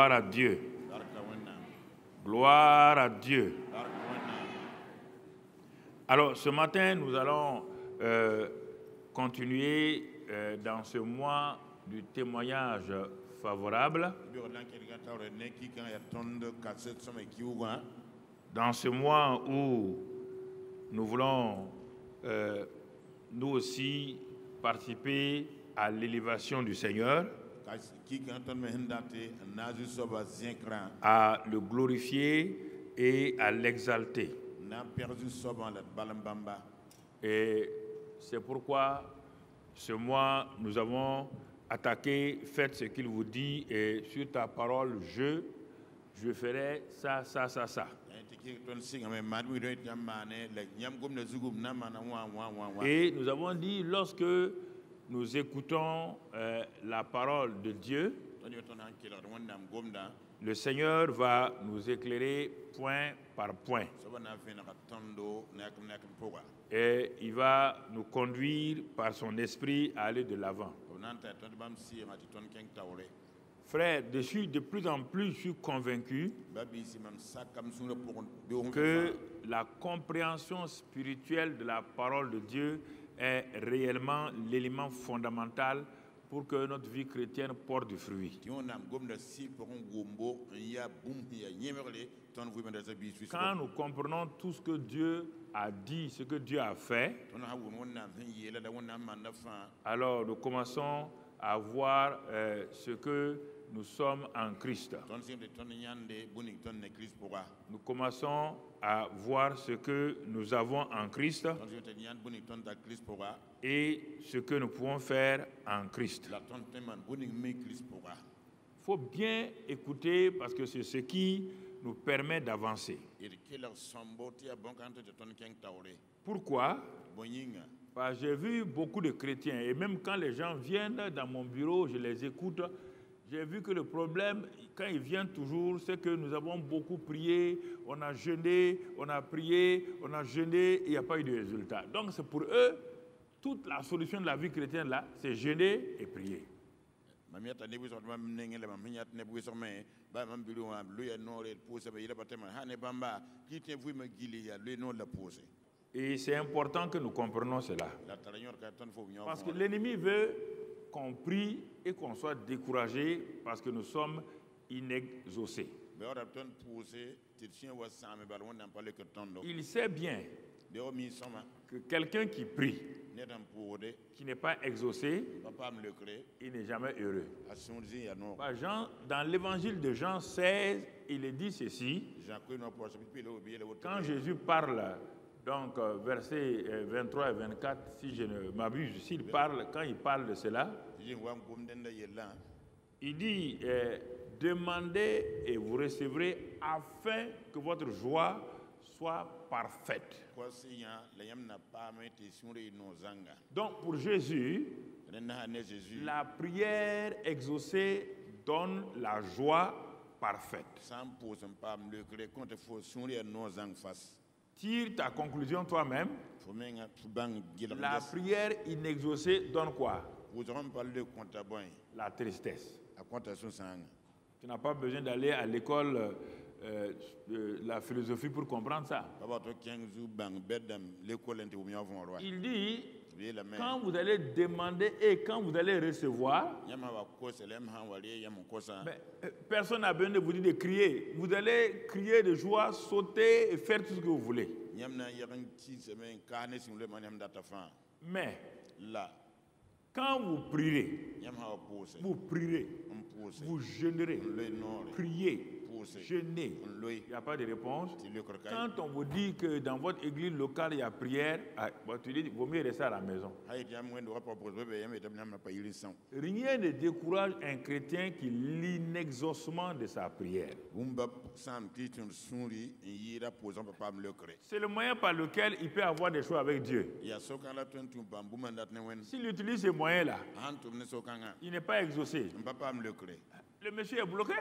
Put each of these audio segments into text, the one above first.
Gloire à Dieu. Gloire à Dieu. Alors, ce matin, nous allons continuer dans ce mois du témoignage favorable. Dans ce mois où nous voulons nous aussi participer à l'élévation du Seigneur, à le glorifier et à l'exalter. Et c'est pourquoi ce mois, nous avons attaqué, faites ce qu'il vous dit, et sur ta parole, je ferai ça, ça, ça, ça. Et nous avons dit, lorsque nous écoutons la parole de Dieu, le Seigneur va nous éclairer point par point. Et il va nous conduire par son esprit à aller de l'avant. Frère, je suis de plus en plus convaincu que la compréhension spirituelle de la parole de Dieu est réellement l'élément fondamental pour que notre vie chrétienne porte du fruit. Quand nous comprenons tout ce que Dieu a dit, ce que Dieu a fait, alors nous commençons à voir ce que nous sommes en Christ. Nous commençons à voir ce que nous avons en Christ et ce que nous pouvons faire en Christ. Il faut bien écouter parce que c'est ce qui nous permet d'avancer. Pourquoi? Parce que j'ai vu beaucoup de chrétiens et même quand les gens viennent dans mon bureau, je les écoute. J'ai vu que le problème, quand ils viennent toujours, c'est que nous avons beaucoup prié, on a jeûné, on a prié, on a jeûné, et il n'y a pas eu de résultat. Donc c'est pour eux, toute la solution de la vie chrétienne là, c'est jeûner et prier. Et c'est important que nous comprenions cela. Parce que l'ennemi veut qu'on prie et qu'on soit découragé parce que nous sommes inexaucés. Il sait bien que quelqu'un qui prie, qui n'est pas exaucé, il n'est jamais heureux. Dans l'évangile de Jean 16, il dit ceci. Quand Jésus parle, donc versets 23 et 24, si je ne m'abuse, quand il parle de cela, il dit demandez et vous recevrez afin que votre joie soit parfaite. Donc pour Jésus, la prière exaucée donne la joie parfaite. Tire ta conclusion toi-même. La prière inexaucée donne quoi? La tristesse. Tu n'as pas besoin d'aller à l'école de la philosophie pour comprendre ça. Il dit, quand vous allez demander et quand vous allez recevoir, personne n'a besoin de vous dire de crier. Vous allez crier de joie, sauter et faire tout ce que vous voulez. Mais quand vous prierez, vous jeûnerez, priez, jeûnez, il n'y a pas de réponse. Quand on vous dit que dans votre église locale, il y a prière, tu dis, il vaut mieux rester à la maison. Rien ne décourage un chrétien qui l'inexaucement de sa prière. C'est le moyen par lequel il peut avoir des choses avec Dieu. S'il utilise ces moyens-là, il n'est pas exaucé. Le monsieur est bloqué.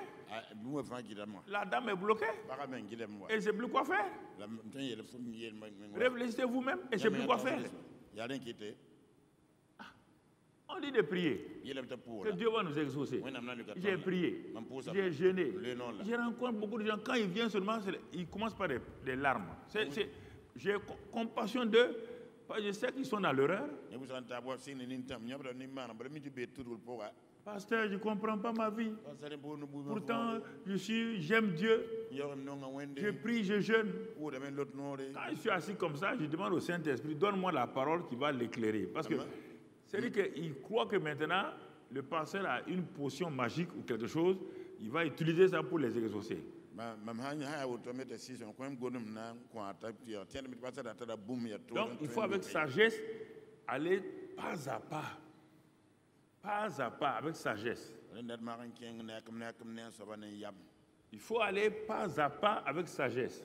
La dame est bloquée. Et ne sait plus quoi faire. Réfléchissez vous-même et ne sait plus quoi faire. On On dit de prier. Que Dieu va nous exaucer. J'ai prié. J'ai jeûné. Je rencontre beaucoup de gens. Quand ils viennent seulement, ils commencent par des larmes. J'ai compassion d'eux. Je sais qu'ils sont dans l'erreur. Pasteur, je ne comprends pas ma vie. Pourtant, j'aime Dieu. Je prie, je jeûne. Quand je suis assis comme ça, je demande au Saint-Esprit, donne-moi la parole qui va l'éclairer. Parce que c'est-à-dire qu'il croit que maintenant, le pasteur a une potion magique ou quelque chose, il va utiliser ça pour les exaucer. Donc, il faut avec sagesse aller pas à pas. Pas à pas, avec sagesse. Il faut aller pas à pas avec sagesse.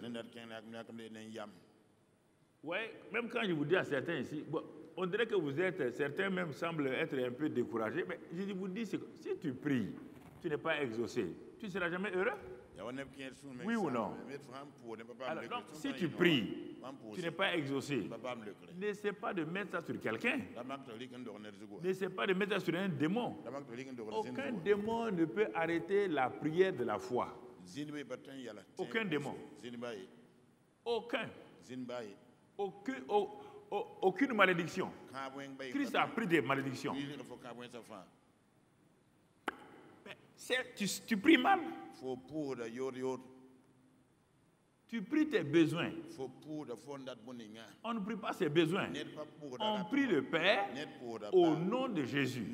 Oui, même quand je vous dis à certains ici, bon, on dirait que vous êtes, certains même semblent être un peu découragés, mais je vous dis, si tu pries, tu n'es pas exaucé, tu ne seras jamais heureux? Oui ou non? Alors, donc, si tu pries, tu n'es pas exaucé, n'essaie pas de mettre ça sur quelqu'un. N'essaie pas de mettre ça sur un démon. Aucun démon ne peut arrêter la prière de la foi. Aucun démon. Aucun. Aucune malédiction. Christ a pris des malédictions. Tu pries mal. Tu pries tes besoins. On ne prie pas ses besoins. On prie le Père au nom de Jésus.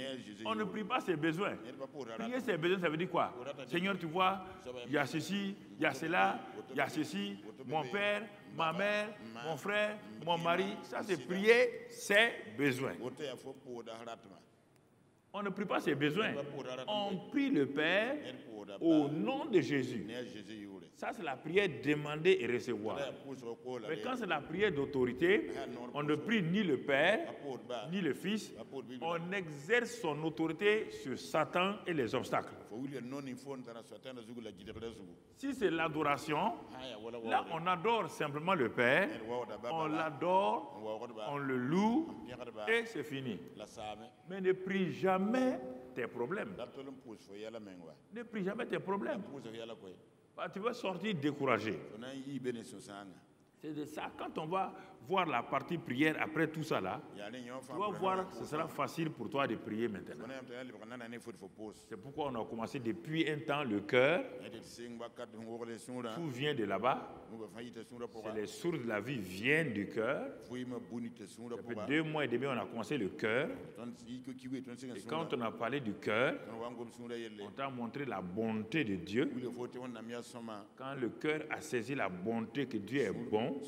On ne prie pas ses besoins. Prier ses besoins, ça veut dire quoi? Seigneur, tu vois, il y a ceci, il y a cela, il y a ceci, mon père, ma mère, mon frère, mon mari. Ça, c'est prier ses besoins. On ne prie pas ses besoins. On prie le Père au nom de Jésus. Ça, c'est la prière demander et recevoir. Mais quand c'est la prière d'autorité, on ne prie ni le Père, ni le Fils. On exerce son autorité sur Satan et les obstacles. Si c'est l'adoration, là, on adore simplement le Père, on l'adore, on le loue, et c'est fini. Mais ne prie jamais tes problèmes. Ne prie jamais tes problèmes. Tu vas sortir découragé. C'est de ça. Quand on va voir la partie prière après tout ça là, tu vas voir que ce sera facile pour toi de prier maintenant. C'est pourquoi on a commencé depuis un temps le cœur. Tout vient de là-bas. C'est les sources de la vie viennent du cœur. Depuis 2 mois et demi, on a commencé le cœur. Et quand on a parlé du cœur, on t'a montré la bonté de Dieu. Quand le cœur a saisi la bonté que Dieu est bon,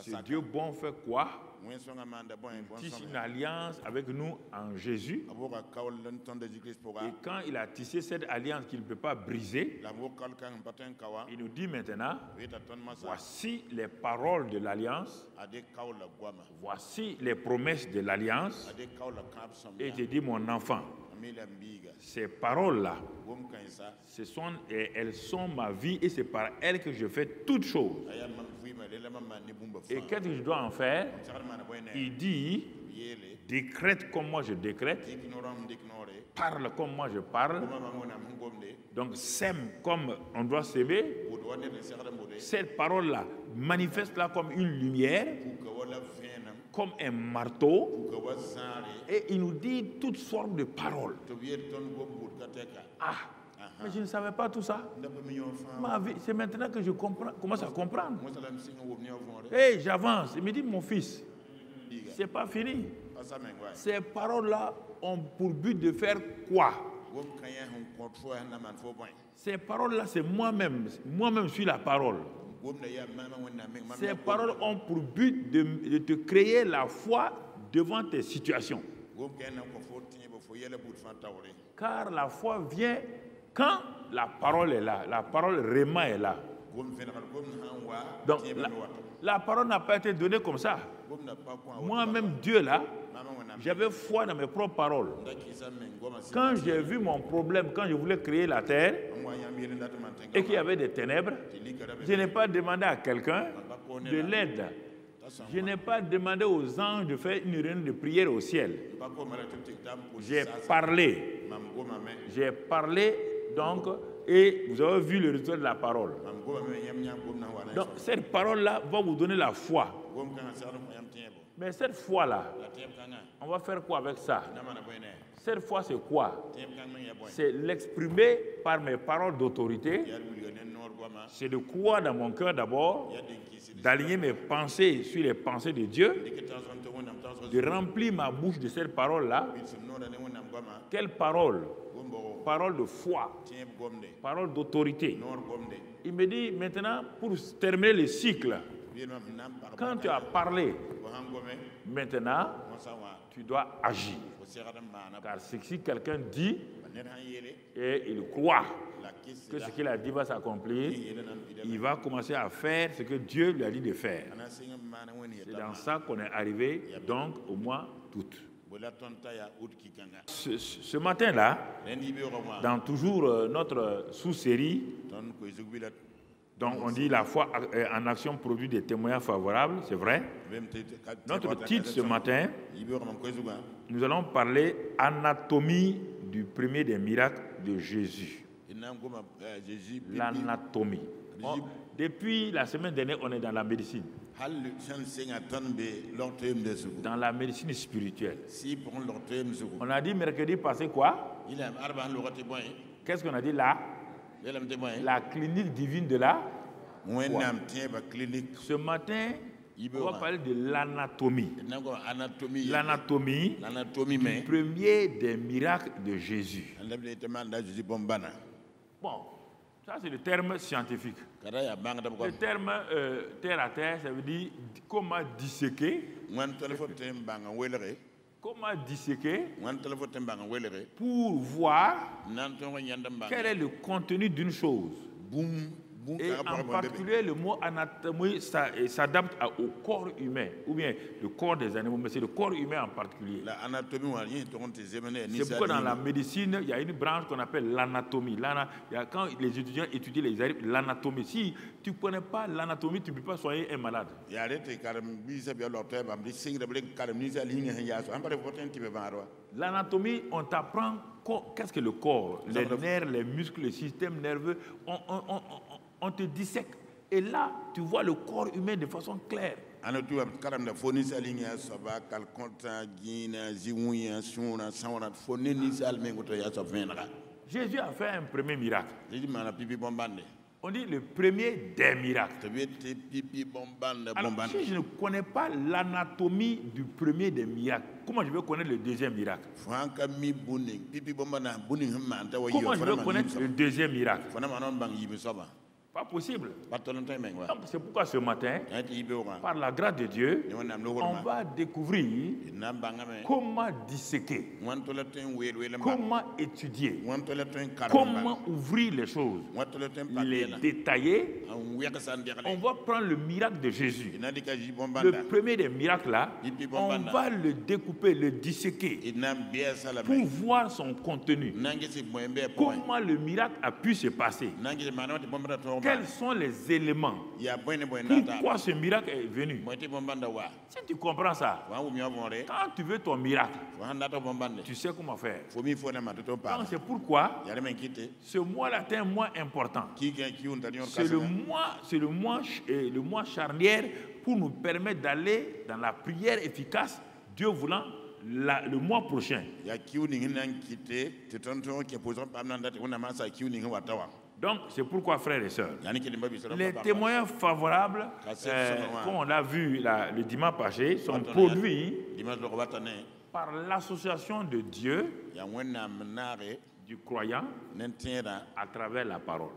ce Dieu bon fait quoi? Il tisse une alliance avec nous en Jésus. Et quand il a tissé cette alliance qu'il ne peut pas briser, il nous dit maintenant, voici les paroles de l'alliance, voici les promesses de l'alliance. Et je dis, mon enfant, ces paroles-là, elles sont ma vie et c'est par elles que je fais toutes choses. Et qu'est-ce que je dois en faire? Il dit, décrète comme moi je décrète, parle comme moi je parle, donc sème comme on doit s'aimer. Cette parole-là, manifeste-la comme une lumière, comme un marteau, et il nous dit toutes sortes de paroles. Ah, mais je ne savais pas tout ça. Ma vie, c'est maintenant que je commence à comprendre. Et j'avance. Il me dit, mon fils, c'est pas fini. Ces paroles-là ont pour but de faire quoi? Ces paroles-là, c'est moi-même. Moi-même, je suis la parole. Ces paroles ont pour but de te créer la foi devant tes situations. Car la foi vient quand la parole est là. La parole réma est là. Donc, la parole n'a pas été donnée comme ça. Moi-même, Dieu là, j'avais foi dans mes propres paroles. Quand j'ai vu mon problème, quand je voulais créer la terre et qu'il y avait des ténèbres, je n'ai pas demandé à quelqu'un de l'aide. Je n'ai pas demandé aux anges de faire une réunion de prière au ciel. J'ai parlé donc, et vous avez vu le résultat de la parole. Donc cette parole-là va vous donner la foi. Mais cette foi-là, on va faire quoi avec ça? Cette foi, c'est quoi? C'est l'exprimer par mes paroles d'autorité. C'est de croire dans mon cœur d'abord, d'aligner mes pensées sur les pensées de Dieu, de remplir ma bouche de cette parole-là. Quelle parole? Parole de foi, parole d'autorité. Il me dit maintenant, pour terminer le cycle, quand tu as parlé, maintenant, tu dois agir. Car si quelqu'un dit et il croit que ce qu'il a dit va s'accomplir, il va commencer à faire ce que Dieu lui a dit de faire. C'est dans ça qu'on est arrivé donc au mois d'août. Ce matin-là, dans toujours notre sous-série, donc on dit la foi en action produit des témoignages favorables, c'est vrai. Notre titre ce matin, nous allons parler anatomie du premier des miracles de Jésus. L'anatomie. Depuis la semaine dernière, on est dans la médecine. Dans la médecine spirituelle. On a dit mercredi passé quoi? Qu'est-ce qu'on a dit là? La clinique divine de la foi. Ce matin, on va parler de l'anatomie. L'anatomie du premier des miracles de Jésus. Bon, ça c'est le terme scientifique. Le terme terre à terre, ça veut dire comment disséquer. Comment disséquer pour voir quel est le contenu d'une chose. Et en particulier, le mot anatomie s'adapte au corps humain, ou bien le corps des animaux, mais c'est le corps humain en particulier. C'est pourquoi dans la médecine, il y a une branche qu'on appelle l'anatomie. Quand les étudiants étudient l'anatomie, si tu ne connais pas l'anatomie, tu ne peux pas soigner un malade. L'anatomie, on t'apprend qu'est-ce que le corps, les nerfs, les muscles, le système nerveux, on te dissèque. Et là, tu vois le corps humain de façon claire. Jésus a fait un premier miracle. On dit le premier des miracles. Alors, si je ne connais pas l'anatomie du premier des miracles, comment je vais connaître le deuxième miracle? Comment je vais connaître le deuxième miracle? Pas possible. C'est pourquoi ce matin, par la grâce de Dieu, on va découvrir comment disséquer, comment étudier, comment ouvrir les choses, les détailler. On va prendre le miracle de Jésus. Le premier des miracles là, on va le découper, le disséquer pour voir son contenu. Comment le miracle a pu se passer. Quels sont les éléments? Pourquoi ce miracle est venu? Si tu comprends ça, quand tu veux ton miracle, tu sais comment faire. Donc c'est pourquoi ce mois-là est un mois important. C'est le mois charnière pour nous permettre d'aller dans la prière efficace, Dieu voulant, le mois prochain. Donc, c'est pourquoi, frères et sœurs, les témoignages favorables, comme on l'a vu le dimanche passé, sont produits par l'association de Dieu, du croyant, à travers la parole.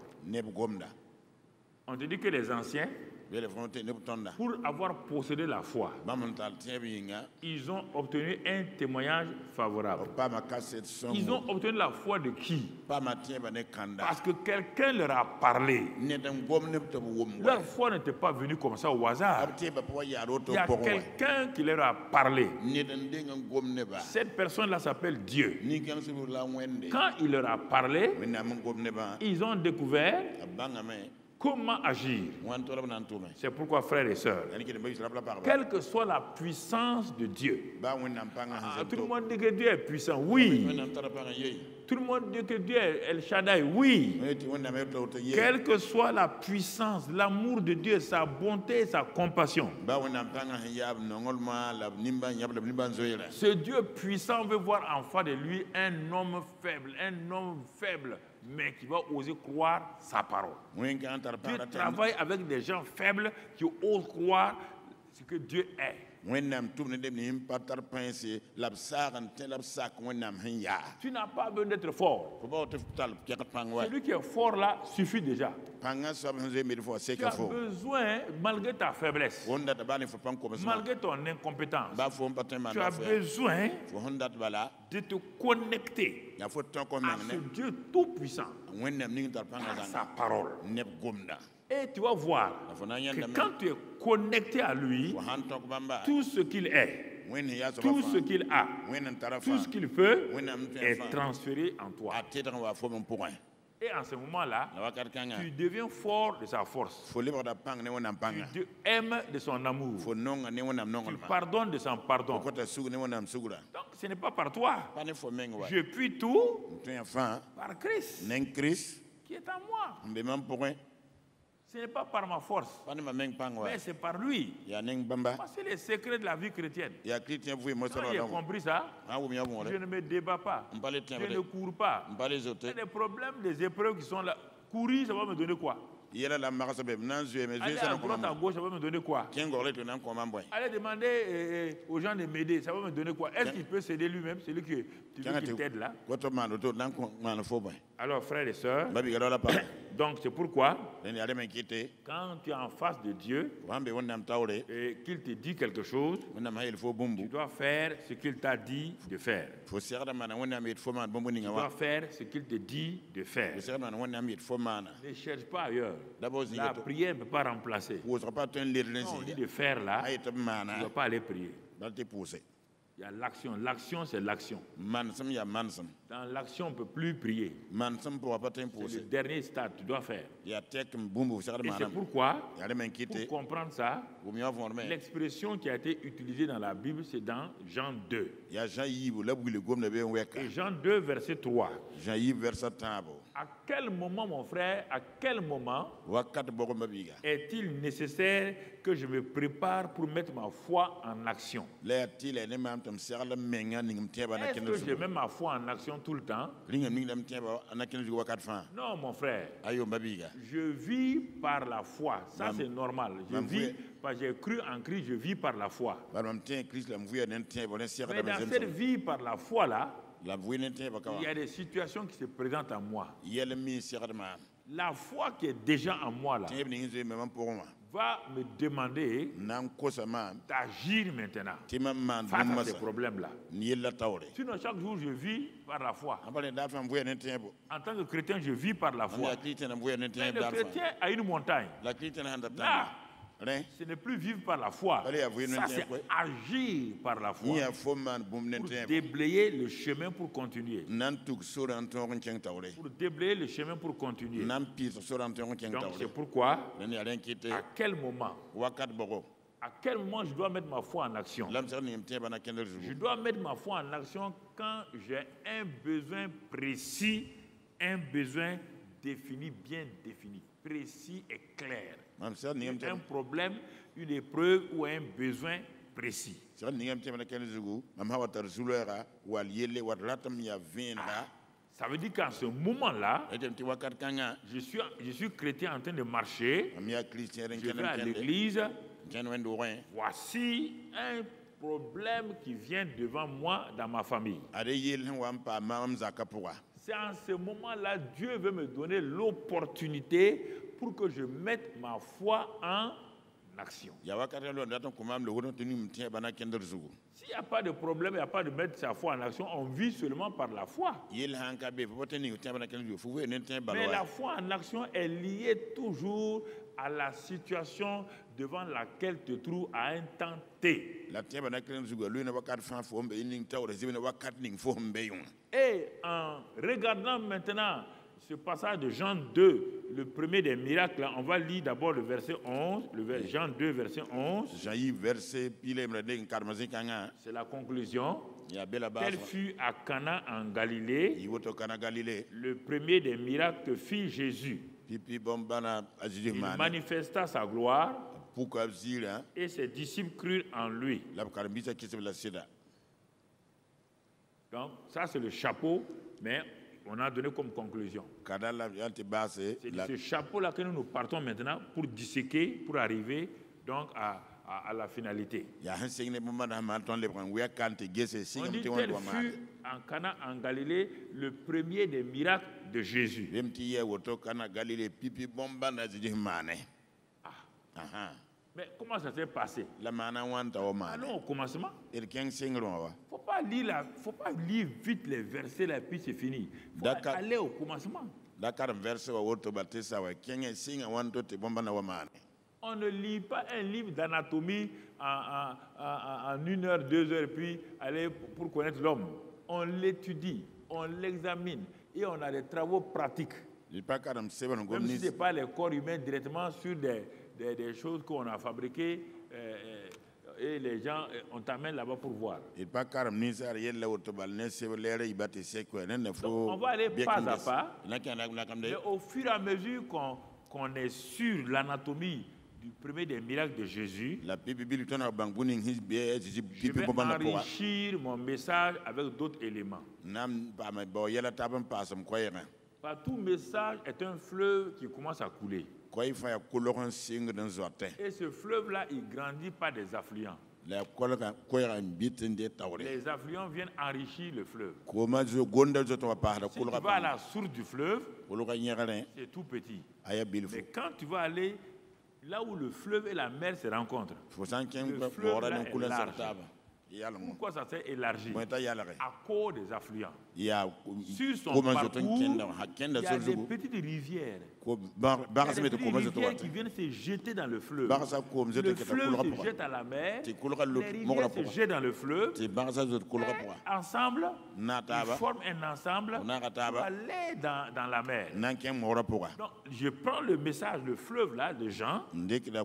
On te dit que les anciens, pour avoir possédé la foi, ils ont obtenu un témoignage favorable. Ils ont obtenu la foi de qui? Parce que quelqu'un leur a parlé. Leur foi n'était pas venue comme ça au hasard. Il y a quelqu'un qui leur a parlé. Cette personne-là s'appelle Dieu. Quand il leur a parlé, ils ont découvert Comment agir? C'est pourquoi, frères et sœurs, quelle que soit la puissance de Dieu, tout le monde dit que Dieu est puissant, oui. Tout le monde dit que Dieu est El Shaddai, oui. Quelle que soit la puissance, l'amour de Dieu, sa bonté, sa compassion. Ce Dieu puissant veut voir en face de lui un homme faible, mais qui va oser croire sa parole. Dieu travaille avec des gens faibles qui osent croire ce que Dieu est. Tu n'as pas besoin d'être fort. Celui qui est fort là suffit déjà. Tu as besoin, malgré ta faiblesse, malgré ton incompétence, tu as besoin de te connecter à ce Dieu tout-puissant, à sa parole. Et tu vas voir que quand tu es connecté à lui, tout ce qu'il est, tout ce qu'il a, tout ce qu'il veut est transféré en toi. Et en ce moment-là, tu deviens fort de sa force. Tu aimes de son amour. Tu pardonnes de son pardon. Donc ce n'est pas par toi. Je puis tout par Christ qui est en moi. Ce n'est pas par ma force, mais c'est par lui. C'est le secret de la vie chrétienne. Quand j'ai compris ça, je ne me débat pas, je ne cours pas. Il y a des problèmes, des épreuves qui sont là. Courir, ça va me donner quoi? Aller à droite, à gauche, ça va me donner quoi? Aller demander aux gens de m'aider, ça va me donner quoi? Est-ce qu'il peut s'aider lui-même, celui qui t'aide là? Alors, frères et sœurs, donc c'est pourquoi, quand tu es en face de Dieu et qu'il te dit quelque chose, tu dois faire ce qu'il t'a dit de faire. Tu dois faire ce qu'il te dit de faire. Ne cherche pas ailleurs. La prière ne peut pas remplacer. On dit de faire là, tu ne dois pas aller prier. Il y a l'action. L'action, c'est l'action. Dans l'action, on ne peut plus prier. C'est le dernier stade, tu dois faire. Et c'est pourquoi, pour comprendre ça, l'expression qui a été utilisée dans la Bible, c'est dans Jean 2. Et Jean 2, verset 3. À quel moment, mon frère, à quel moment est-il nécessaire que je me prépare pour mettre ma foi en action? Est-ce que je mets ma foi en action tout le temps? Non, mon frère. Je vis par la foi. Ça, c'est normal. Je vis, j'ai cru en Christ, je vis par la foi. Mais dans cette vie par la foi là, il y a des situations qui se présentent à moi. La foi qui est déjà en moi là va me demander d'agir maintenant face à ces problèmes-là. Sinon, chaque jour, je vis par la foi. En tant que chrétien, je vis par la foi. Mais le chrétien a une montagne. Là, ce n'est plus vivre par la foi. Ça, c'est agir par la foi. Pour déblayer le chemin pour continuer. Pour déblayer le chemin pour continuer. Donc, c'est pourquoi, à quel moment je dois mettre ma foi en action? Je dois mettre ma foi en action quand j'ai un besoin précis, un besoin défini, bien défini, précis et clair. Un problème, une épreuve ou un besoin précis. Ça veut dire qu'en ce moment-là, je suis chrétien en train de marcher, je vais à l'église, voici un problème qui vient devant moi dans ma famille. C'est en ce moment-là, Dieu veut me donner l'opportunité pour que je mette ma foi en action. S'il n'y a pas de problème, il n'y a pas de mettre sa foi en action, on vit seulement par la foi. Mais la foi en action est liée toujours à la situation devant laquelle tu te trouves à un temps T. Et en regardant maintenant ce passage de Jean 2, le premier des miracles, on va lire d'abord le verset 11, Jean 2, verset 11. C'est la conclusion. Tel fut à Cana en Galilée, le premier des miracles que fit Jésus. Il manifesta sa gloire et ses disciples crurent en lui. Donc, ça c'est le chapeau, mais on a donné comme conclusion. C'est de ce chapeau-là que nous partons maintenant pour disséquer, pour arriver donc à la finalité. On dit tel fut en Cana en Galilée le premier des miracles de Jésus. Mais comment ça s'est passé? Allons au commencement. Il ne faut pas lire vite les versets là, puis c'est fini. Il faut aller au commencement. On ne lit pas un livre d'anatomie en 1 heure, 2 heures, puis aller pour connaître l'homme. On l'étudie, on l'examine et on a des travaux pratiques. Même si ce n'est pas les corps humains directement sur des choses qu'on a fabriquées et les gens, on t'amène là-bas pour voir. Donc, on va aller pas à pas, mais au fur et à mesure qu'on est sur l'anatomie du premier des miracles de Jésus, je vais enrichir mon message avec d'autres éléments. Tout message est un fleuve qui commence à couler. Et ce fleuve-là, il grandit par des affluents. Les affluents viennent enrichir le fleuve. Si tu vas à la source du fleuve, c'est tout petit. Mais quand tu vas aller là où le fleuve et la mer se rencontrent, le fleuve là est large. Pourquoi ça s'est élargi? À cause des affluents. Sur son parcours, il y a des petites rivières. Qui viennent se jeter dans le fleuve. Le fleuve se jette à la mer. Les rivières se jettent dans le fleuve. Ensemble, ils forment un ensemble pour aller dans la mer. Donc, je prends le message, le fleuve là, de Jean. Mais il y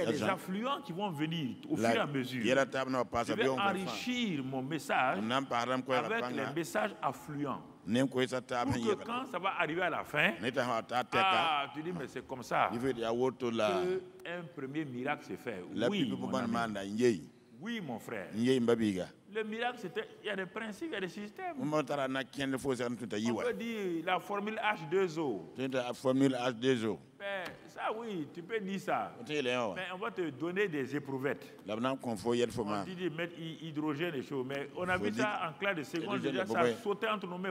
a des affluents qui vont venir au fur et à mesure. Je vais enrichir mon message avec les messages affluents. Pour que quand ça va arriver à la fin, tu dis, mais c'est comme ça qu'un premier miracle s'est fait. Oui, mon ami. Oui, mon frère. Le miracle, il y a des principes, il y a des systèmes. On peut dire la formule H2O. Mais ça, oui, tu peux dire ça. Mais on va te donner des éprouvettes. On dit de mettre hydrogène et chaud. Mais on a vu ça en classe de seconde. Déjà, ça a sauté entre nos mains.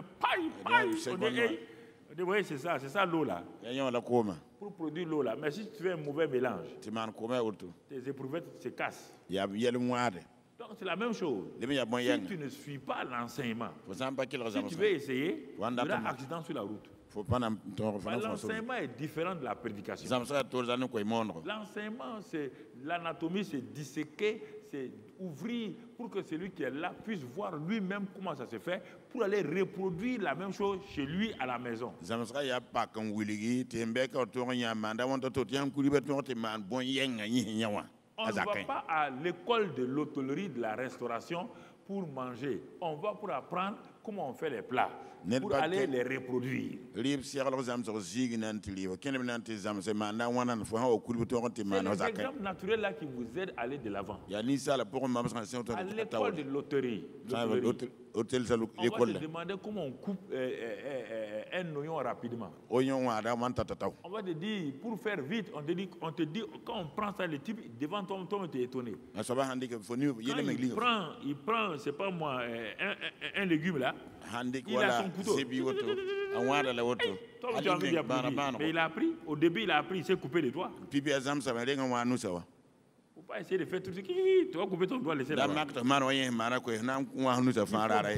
On dit, oui, c'est ça l'eau là. Pour produire l'eau là. Mais si tu fais un mauvais mélange, tes éprouvettes se cassent. Donc c'est la même chose. Si tu ne suis pas l'enseignement, si tu veux essayer, il y aura un accident sur la route. L'enseignement est différent de la prédication. L'enseignement, c'est l'anatomie, c'est disséquer, c'est ouvrir pour que celui qui est là puisse voir lui-même comment ça se fait pour aller reproduire la même chose chez lui à la maison. On ne va pas à l'école de l'hôtellerie de la restauration pour manger. On va pour apprendre comment on fait les plats, pour aller les reproduire. C'est l'exemple naturel là qui vous aide à aller de l'avant. À l'école de l'hôtellerie, on va te demander comment on coupe un oignon rapidement. On va te dire, pour faire vite, on te dit, quand on prend ça, le type, devant toi, tu es étonné. Quand il prend, c'est pas moi, un légume là, il a son couteau. Mais il a appris, au début il a appris, il s'est coupé les doigts. Il ne faut pas essayer de faire tout ce qui... Tu vas couper ton doigt, laisser là-bas. Il faut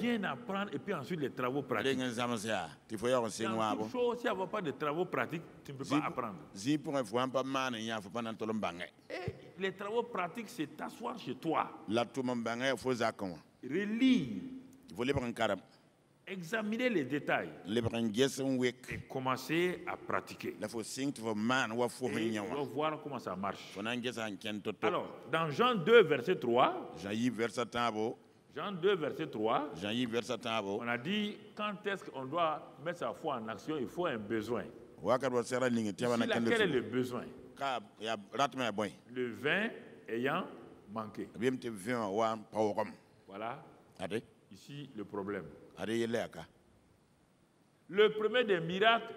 bien apprendre et puis ensuite les travaux pratiques. Dans toute chose, s'il n'y a pas de travaux pratiques, tu ne peux pas apprendre. Et les travaux pratiques, c'est t'asseoir chez toi. Relire. examiner les détails et commencer à pratiquer. Et on va voir comment ça marche. Alors, dans Jean 2, verset 3, Jean 2, verset 3, on a dit quand est-ce qu'on doit mettre sa foi en action, il faut un besoin. Quel est le besoin? Le vin ayant manqué. Voilà ici le problème. Le premier des miracles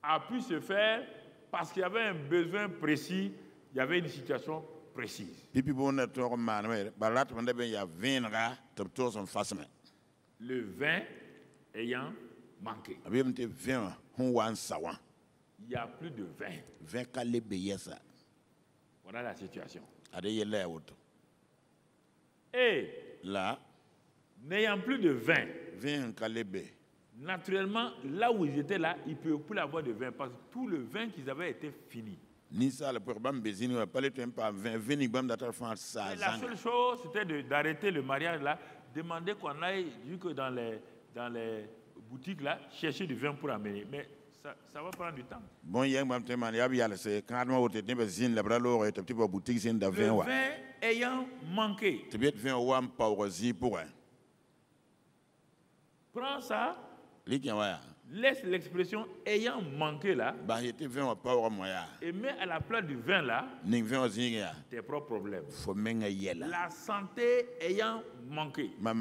a pu se faire parce qu'il y avait un besoin précis, il y avait une situation précise. Le vin ayant manqué. Il n'y a plus de vin. Voilà la situation. Et là, n'ayant plus de vin, naturellement, là où ils étaient là, ils ne pouvaient plus avoir de vin parce que tout le vin qu'ils avaient était fini. La seule chose, c'était d'arrêter le mariage là, demander qu'on aille jusque dans les boutiques là, chercher du vin pour amener. Mais ça va prendre du temps. Le vin ayant manqué. Prends ça. Laisse l'expression ayant manqué là. Et mets à la place du vin là tes propres problèmes. La santé ayant manqué. La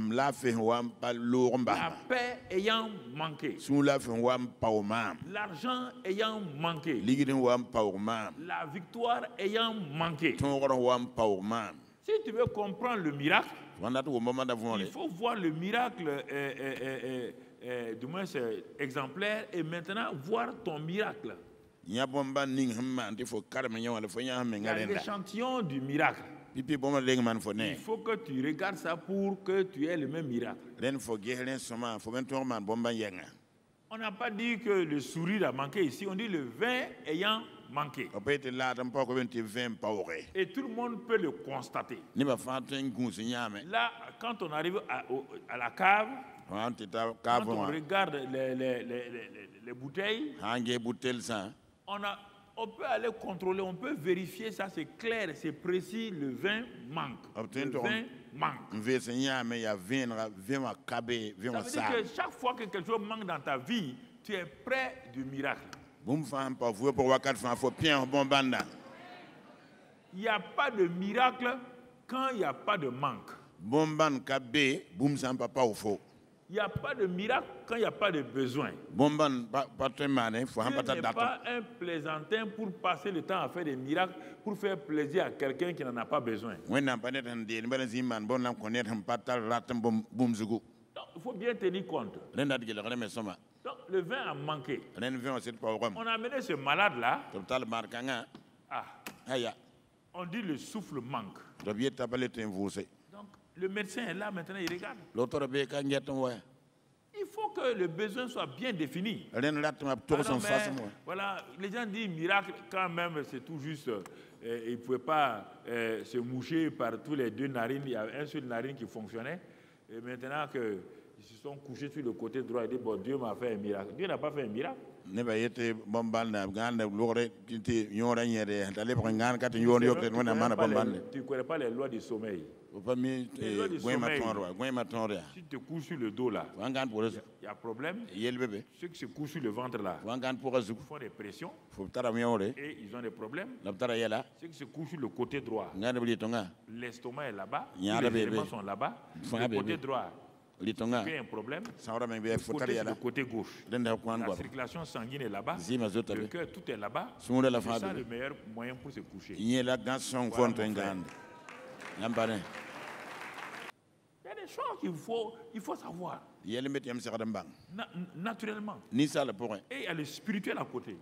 paix ayant manqué. L'argent ayant manqué. La victoire ayant manqué. Si tu veux comprendre le miracle, il faut voir le miracle du moins exemplaire et maintenant voir ton miracle. Il y a l'échantillon du miracle. Il faut que tu regardes ça pour que tu aies le même miracle. On n'a pas dit que le sourire a manqué ici, on dit le vin ayant manqué. Et tout le monde peut le constater. Là, quand on arrive à la cave, quand on regarde les bouteilles, on peut aller contrôler, on peut vérifier ça, c'est clair, c'est précis, le vin manque. Le vin manque. Ça veut dire que chaque fois que quelque chose manque dans ta vie, tu es près du miracle. Il n'y a pas de miracle quand il n'y a pas de manque. Il n'y a pas de miracle quand il n'y a pas de besoin. Dieu n'est pas un plaisantin pour passer le temps à faire des miracles pour faire plaisir à quelqu'un qui n'en a pas besoin. Donc, il faut bien tenir compte. Donc, le vin a manqué. On a amené ce malade-là. On dit le souffle manque. Donc, le médecin est là maintenant, il regarde. Il faut que le besoin soit bien défini. Voilà, les gens disent miracle, quand même, c'est tout juste. Ils ne pouvaient pas se moucher par tous les deux narines. Il y a un seul narine qui fonctionnait. Et maintenant qu'ils se sont couchés sur le côté droit, ils disent bon, Dieu m'a fait un miracle. Dieu n'a pas fait un miracle. Tu ne connais pas les lois du sommeil. Si tu te couches sur le dos là, il y a problème. Ceux qui se couchent sur le ventre là font des pressions et ils ont des problèmes. Ceux qui se couchent sur le côté droit, l'estomac est là-bas, les éléments sont là-bas. Le côté droit, il y a un problème. Le côté gauche, la circulation sanguine est là-bas, le cœur, tout est là-bas. C'est ça le meilleur moyen pour se coucher. Il y a des choses qu'il faut savoir. Naturellement. Et il y a le spirituel à côté.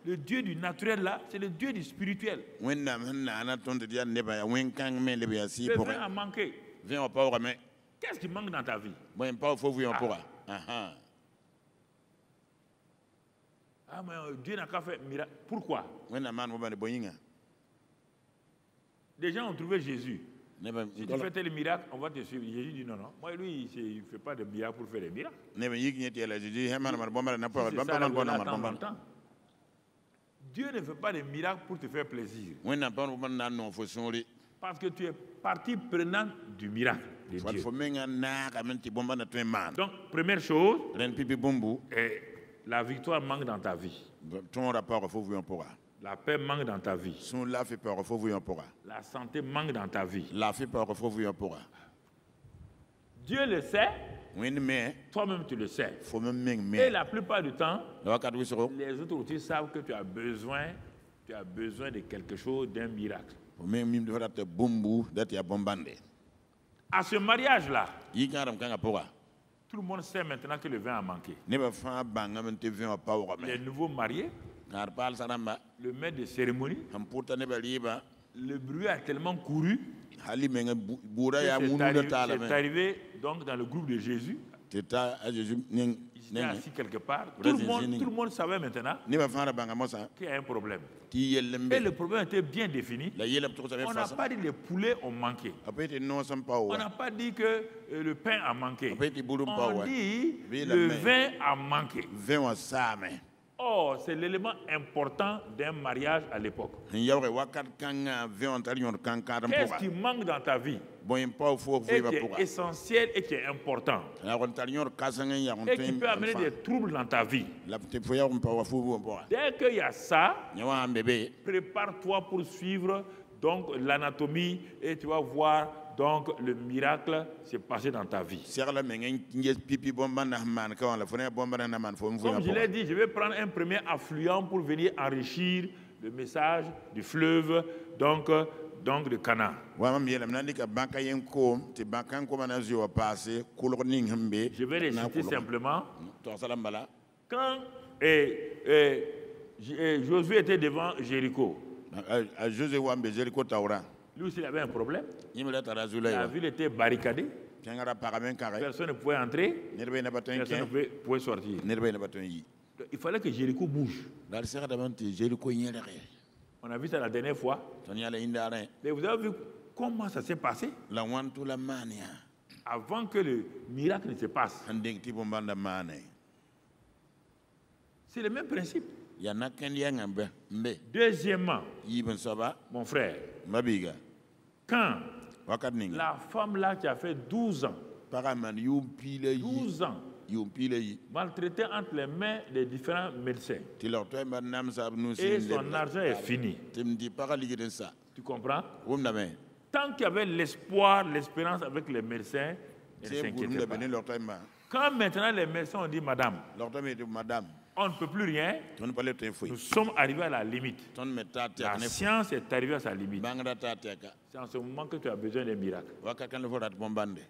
Le Dieu du naturel là, c'est le Dieu du spirituel. Le vin a manqué. Qu'est-ce qui manque dans ta vie? Mais Dieu n'a qu'à faire miracle. Pourquoi? Des gens ont trouvé Jésus. Si tu fais tel miracle, on va te suivre. Jésus dit non, non. Moi, lui, il ne fait pas de miracle pour faire des miracles. Dieu ne fait pas de miracle pour te faire plaisir. Parce que tu es partie prenante du miracle de Dieu. Donc, première chose, la victoire manque dans ta vie. La paix manque dans ta vie. La santé manque dans ta vie. Dieu le sait. Toi-même tu le sais. Et la plupart du temps, les autres aussi savent que tu as besoin de quelque chose, d'un miracle. À ce mariage-là, tout le monde sait maintenant que le vin a manqué. Les nouveaux mariés, le maître de cérémonie, le bruit a tellement couru. C'est arrivé donc dans le groupe de Jésus. Il était assis quelque part. Tout le monde savait maintenant qu'il y a un problème. Et le problème était bien défini. On n'a pas dit que les poulets ont manqué. On n'a pas dit que le pain a manqué. On dit que le vin a manqué. Oh, c'est l'élément important d'un mariage à l'époque. Qu'est-ce qui manque dans ta vie et qui est essentiel et qui est important et qui peut amener des troubles dans ta vie? Dès qu'il y a ça, prépare-toi pour suivre donc l'anatomie et tu vas voir donc le miracle s'est passé dans ta vie. Comme je l'ai dit, je vais prendre un premier affluent pour venir enrichir le message du fleuve donc de Canaan. Je vais les citer simplement. Quand Josué était devant Jéricho, lui aussi, il avait un problème. La ville était barricadée. Personne ne pouvait entrer. Personne ne pouvait sortir. Il fallait que Jéricho bouge. On a vu ça la dernière fois. Mais vous avez vu comment ça s'est passé? Avant que le miracle ne se passe. C'est le même principe. Deuxièmement, mon frère, quand la femme là qui a fait 12 ans, maltraitée entre les mains des différents médecins, et son argent est fini. Tu comprends? Tant qu'il y avait l'espoir, l'espérance avec les médecins, elle ne s'inquiétait pas. Quand maintenant les médecins ont dit madame, on ne peut plus rien, nous sommes arrivés à la limite. La science est arrivée à sa limite. C'est en ce moment que tu as besoin d'un miracle.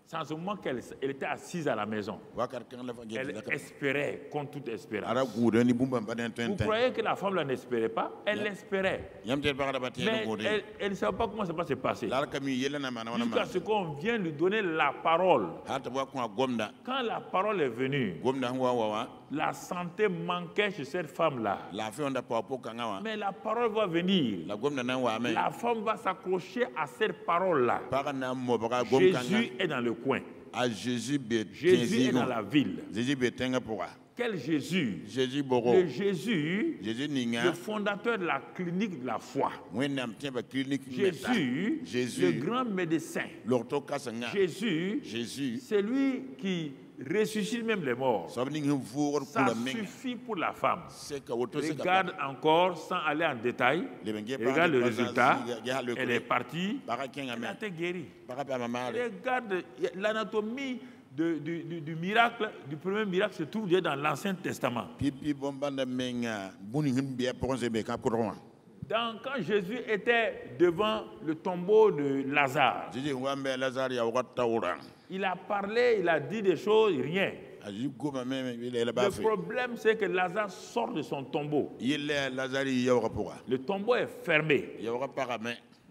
C'est en ce moment qu'elle était assise à la maison. Elle espérait contre toute espérance. Vous croyez que la femme là n'espérait pas? Elle espérait. Mais elle ne savait pas comment ça va se passer. Jusqu'à ce qu'on vienne lui donner la parole. Quand la parole est venue, la santé manquait chez cette femme-là. Mais la parole va venir. La femme va s'accrocher à cette parole-là. Jésus est dans le coin. Jésus est dans la ville. Quel Jésus? Le Jésus, le fondateur de la clinique de la foi. Jésus, le grand médecin. Jésus, c'est lui qui ressuscite même les morts. Ça suffit pour la femme. Regarde encore, sans aller en détail, regarde le résultat. Elle est partie, elle a été guérie. Regarde l'anatomie du miracle, du premier miracle se trouve déjà dans l'Ancien Testament. Quand Jésus était devant le tombeau de Lazare, il a parlé, il a dit des choses, rien. Le problème, c'est que Lazare sort de son tombeau. Le tombeau est fermé.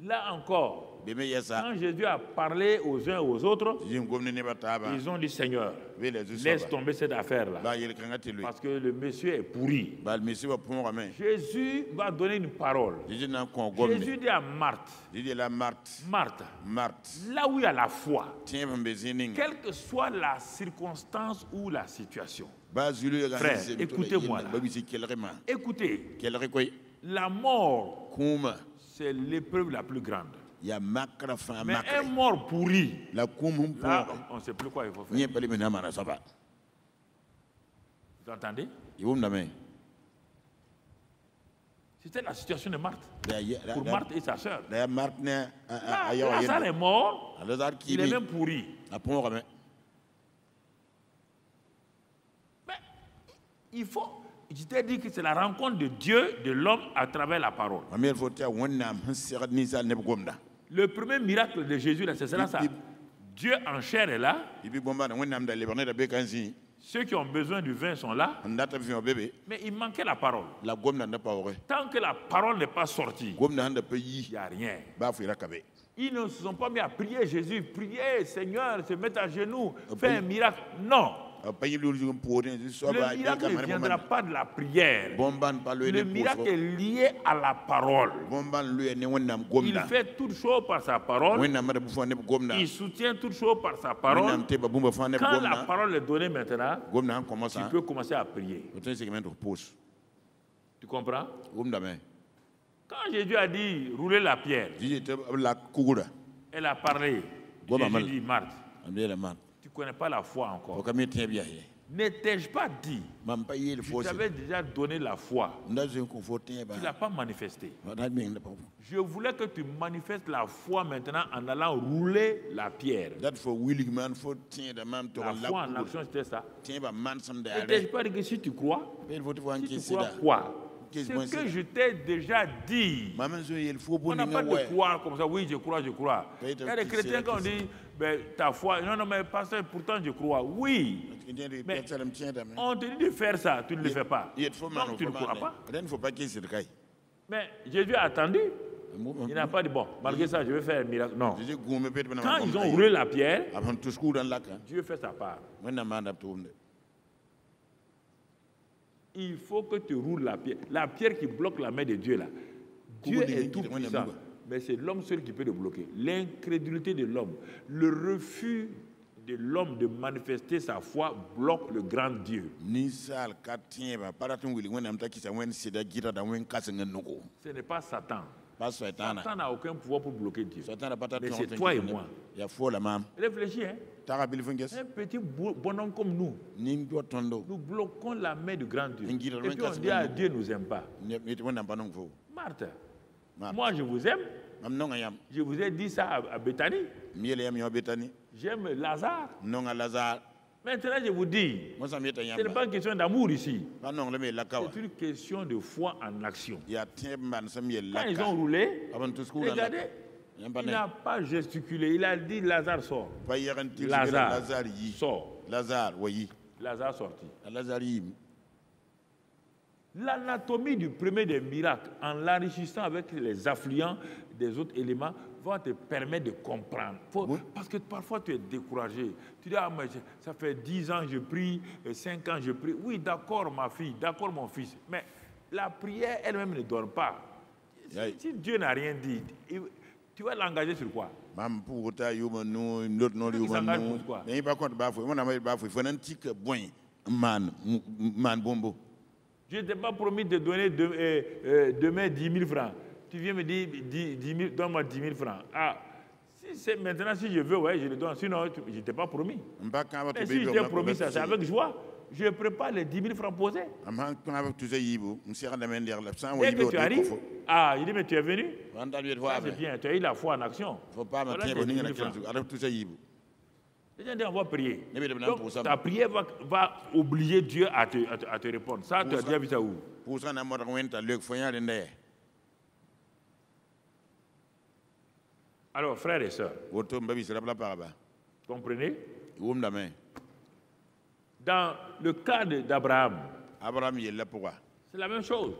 Là encore, quand Jésus a parlé aux uns et aux autres, ils ont dit Seigneur, laisse tomber cette affaire-là. Parce que le monsieur est pourri. Jésus va donner une parole. Jésus dit à Marthe, Marthe, là où il y a la foi, quelle que soit la circonstance ou la situation, frère, écoutez-moi là. Écoutez, la mort, c'est l'épreuve la plus grande. Mais un mort pourri, là, on ne sait plus quoi il faut faire. Vous entendez? C'était la situation de Marthe. Pour Marthe et sa sœur. Lazare est mort, il est même pourri. Mais il faut... Je t'ai dit que c'est la rencontre de Dieu, de l'homme à travers la parole. Le premier miracle de Jésus, c'est ça. Dieu en chair est là. Ceux qui ont besoin du vin sont là. Mais il manquait la parole. Tant que la parole n'est pas sortie, il n'y a rien. Ils ne se sont pas mis à prier Jésus, prier Seigneur, se mettre à genoux, faire un miracle. Non. Le miracle ne viendra pas de la prière. Le miracle est lié à la parole. Il fait toutes choses par sa parole. Il soutient toutes choses par sa parole. Quand la parole est donnée maintenant, tu peux commencer à prier. Tu comprends? Quand Jésus a dit rouler la pierre, elle a parlé. Jésus dit Marthe, tu ne connais pas la foi encore. Ne t'ai-je pas dit? Je t'avais déjà donné la foi. Tu ne l'as pas manifesté. Je voulais que tu manifestes la foi maintenant en allant rouler la pierre. La foi en action, c'était ça. Ne t'ai-je pas dit que si tu crois, quoi? Ce que je t'ai déjà dit. On n'a pas de croire comme ça. Oui, je crois, je crois. Il y a des chrétiens qui ont dit ben, ta foi. Non, non, mais pasteur, pourtant je crois. Oui. Mais on te dit de faire ça, tu ne le fais pas. Donc tu ne crois pas. Mais Jésus a attendu. Il n'a pas dit bon, malgré ça, je vais faire un miracle. Non. Quand ils ont roulé la pierre, Dieu fait sa part. Il faut que tu roules la pierre. La pierre qui bloque la main de Dieu là. Dieu est tout puissant. Mais c'est l'homme seul qui peut le bloquer. L'incrédulité de l'homme, le refus de l'homme de manifester sa foi bloque le grand Dieu. Ce n'est pas Satan. Satan n'a aucun pouvoir pour bloquer Dieu. Mais c'est toi et moi. Réfléchis, hein? Un petit bonhomme comme nous, nous bloquons la main du grand Dieu. Et puis on dit à Dieu ne nous aime pas. Marthe, moi je vous aime. Je vous ai dit ça à Bethanie. J'aime Lazare. Maintenant je vous dis, ce n'est pas une question d'amour ici. C'est une question de foi en action. Quand ils ont roulé, regardez, il n'a pas gesticulé. Il a dit Lazare sort. Lazare sort. Lazare sorti. L'anatomie du premier des miracles, en l'enrichissant avec les affluents des autres éléments, va te permettre de comprendre. Parce que parfois tu es découragé. Tu dis, ah, mais ça fait 10 ans que je prie, 5 ans que je prie. Oui, d'accord ma fille, d'accord mon fils. Mais la prière elle-même ne donne pas. Si Dieu n'a rien dit, tu vas l'engager sur quoi? Je ne t'ai pas promis de donner demain 10 000 francs. Tu viens me dire, donne-moi 10 000 francs. Ah, maintenant, si je veux, ouais, je le donne. Sinon, je ne t'ai pas promis. Mais si je t'ai promis ça, c'est avec joie. Je prépare les 10 000 francs posés. Dès que tu arrives, ah, il dit, mais tu es venu. Ça, c'est bien, tu as eu la foi en action. Les gens disent, on va prier. Donc, ta prière va obliger Dieu à te répondre. Ça, tu as déjà vu ça où? Alors, frères et sœurs, comprenez? Dans le cas d'Abraham, c'est la même chose.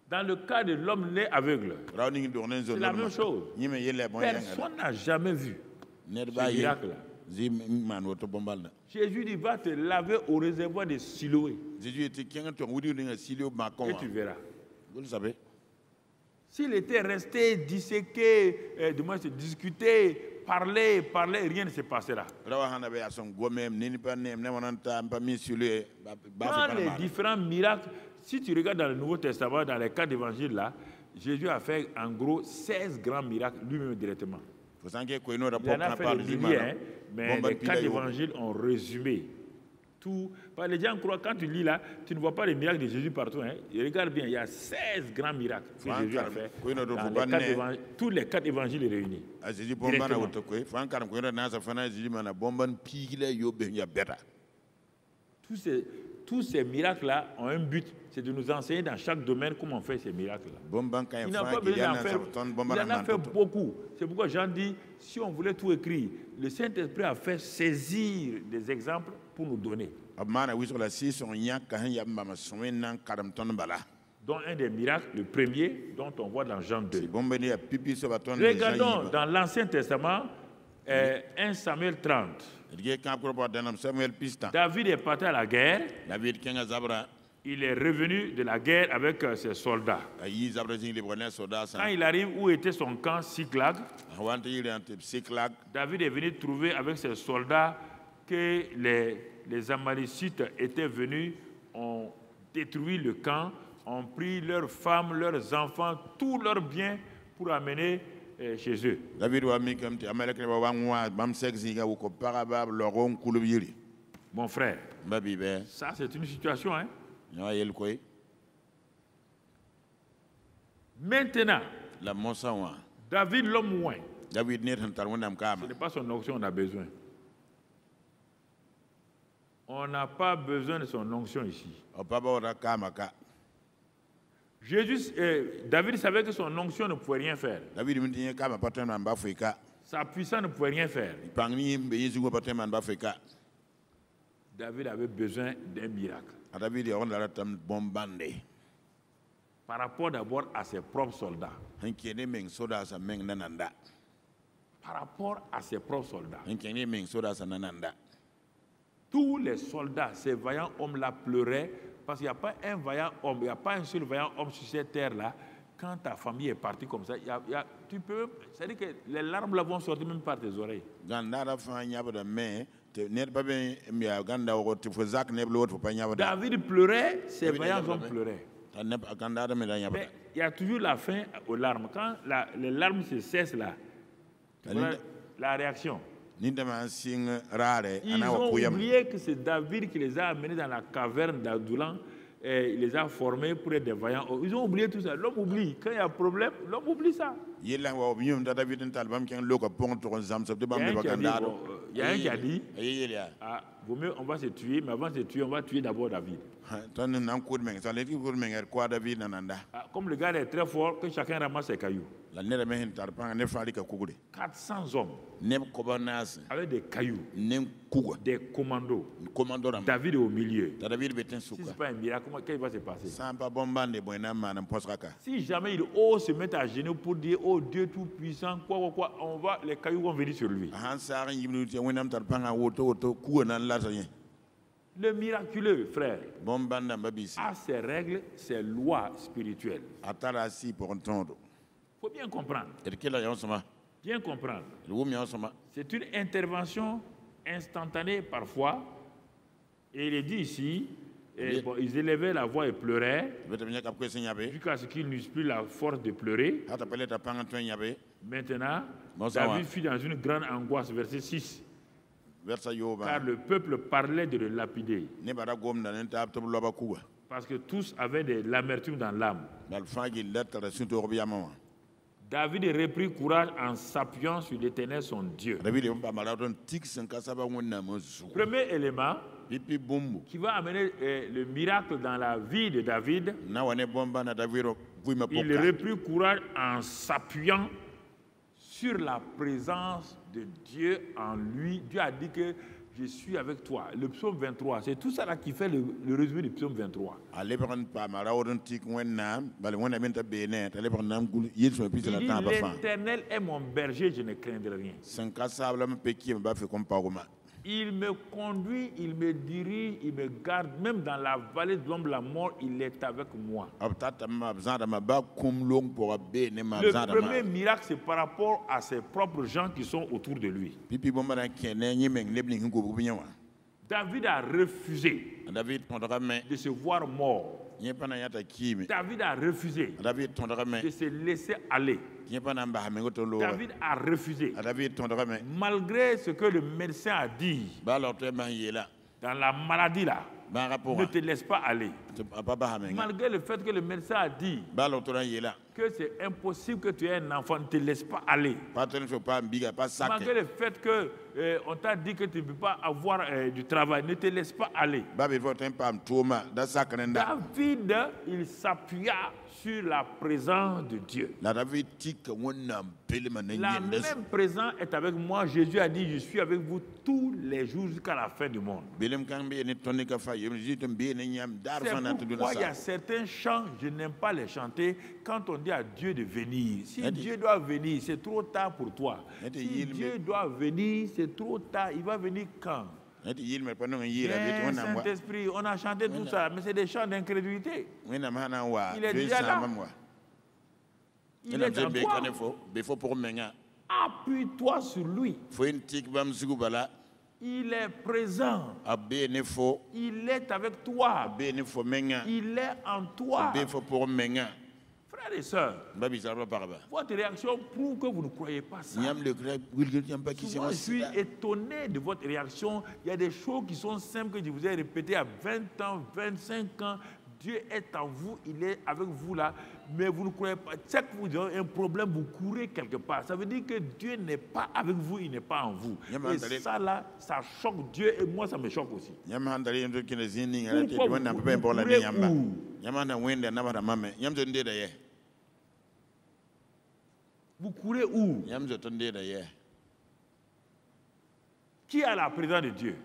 Dans le cas de l'homme né aveugle, c'est la même chose. Personne n'a jamais vu ce miracle-là. Jésus dit, va te laver au réservoir de Siloé. Et tu verras. Vous le savez. S'il était resté disséqué, du moins se discuter, parler, rien ne se passera. Dans les différents miracles, si tu regardes dans le Nouveau Testament, dans les 4 évangiles là, Jésus a fait en gros 16 grands miracles lui-même directement. Il en a fait des milliers, mais les 4 évangiles ont résumé tout. Les gens croient, quand tu lis là, tu ne vois pas les miracles de Jésus partout. Et regarde bien, il y a 16 grands miracles que Jésus a fait dans tous les 4 évangiles réunis. Tous ces miracles-là ont un but, c'est de nous enseigner dans chaque domaine comment on fait ces miracles-là. Il n'a pas besoin d'en faire, il en a fait beaucoup. C'est pourquoi Jean dit, si on voulait tout écrire, le Saint-Esprit a fait saisir des exemples pour nous donner. Dont un des miracles, le premier, dont on voit dans Jean 2. Regardons dans l'Ancien Testament, 1 Samuel 30. David est parti à la guerre. Il est revenu de la guerre avec ses soldats. Quand il arrive où était son camp, Siklag, David est venu trouver avec ses soldats que les Amalécites étaient venus, ont détruit le camp, ont pris leurs femmes, leurs enfants, tous leurs biens pour amener chez eux. Mon frère, ça c'est une situation. Maintenant, David l'homme moins, ce n'est pas son onction qu'on a besoin. On n'a pas besoin de son onction ici. David savait que son onction ne pouvait rien faire. Sa puissance ne pouvait rien faire. David avait besoin d'un miracle. Par rapport d'abord à ses propres soldats. Par rapport à ses propres soldats. Tous les soldats, ces vaillants hommes-là pleuraient parce qu'il n'y a pas un vaillant homme, il n'y a pas un seul vaillant homme sur cette terre-là. Quand ta famille est partie comme ça, tu peux, c'est-à-dire que les larmes là vont sortir même par tes oreilles. David pleurait, ses vaillants hommes pleuraient. Mais il y a toujours la fin aux larmes. Quand les larmes se cessent là, la réaction. Ils ont oublié que c'est David qui les a amenés dans la caverne d'Adoulam et il les a formés pour être des vaillants. Ils ont oublié tout ça. L'homme oublie. Quand il y a un problème, l'homme oublie ça. Il y a un qui a dit, vaut mieux on va se tuer, mais avant de se tuer, on va tuer d'abord David. Comme le gars est très fort, que chacun ramasse ses cailloux. 400 hommes avec des cailloux, des commandos. David est au milieu. Si ce n'est pas un miracle, qu'est-ce qui va se passer? Si jamais il ose se mettre à genoux pour dire, oh Dieu Tout-Puissant, les cailloux vont venir sur lui. Le miraculeux, frère, a ses règles, ses lois spirituelles. Il faut bien comprendre. Bien comprendre. C'est une intervention instantanée parfois. Et il est dit ici, ils élevaient la voix et pleuraient jusqu'à ce qu'ils n'eussent plus la force de pleurer. Maintenant, David fut dans une grande angoisse, verset 6. Car le peuple parlait de le lapider. Parce que tous avaient de l'amertume dans l'âme. David reprit courage en s'appuyant sur l'Éternel son Dieu. Premier élément qui va amener le miracle dans la vie de David, il reprit courage en s'appuyant sur la présence de Dieu en lui. Dieu a dit que je suis avec toi. Le psaume 23, c'est tout ça là qui fait le résumé du psaume 23. Il dit, l'Éternel est mon berger, je ne craindrai rien. Il me conduit, il me dirige, il me garde. Même dans la vallée de l'ombre de la mort, il est avec moi. Le premier miracle, c'est par rapport à ses propres gens qui sont autour de lui. David a refusé de se voir mort. David a refusé de se laisser aller. David a refusé. Malgré ce que le médecin a dit, dans la maladie là, ne te laisse pas aller. Malgré le fait que le médecin a dit que c'est impossible que tu aies un enfant, ne te laisse pas aller. Malgré le fait que on t'a dit que tu ne peux pas avoir du travail, ne te laisse pas aller. David, il s'appuya sur la présence de Dieu. La même présence est avec moi. Jésus a dit, je suis avec vous tous les jours jusqu'à la fin du monde. C'est pourquoi il y a certains chants, je n'aime pas les chanter, quand on dit à Dieu de venir. Si Dieu doit venir, c'est trop tard pour toi. Si Dieu doit venir, c'est trop tard. Il va venir quand? Saint-Esprit, on a chanté tout ça, mais c'est des chants d'incrédulité. Il est déjà là. Il est en toi. Appuie-toi sur lui. Il est présent. Il est avec toi. Il est en toi. Frères et sœurs, votre réaction prouve que vous ne croyez pas ça. Souvent, je suis étonné de votre réaction. Il y a des choses qui sont simples que je vous ai répétées à 20 ans, 25 ans. Dieu est en vous, il est avec vous là, mais vous ne croyez pas. Chaque fois que vous avez un problème, vous courez quelque part. Ça veut dire que Dieu n'est pas avec vous, il n'est pas en vous. Et ça là, ça choque Dieu et moi ça me choque aussi. Vous courez où? Qui a la présence de Dieu?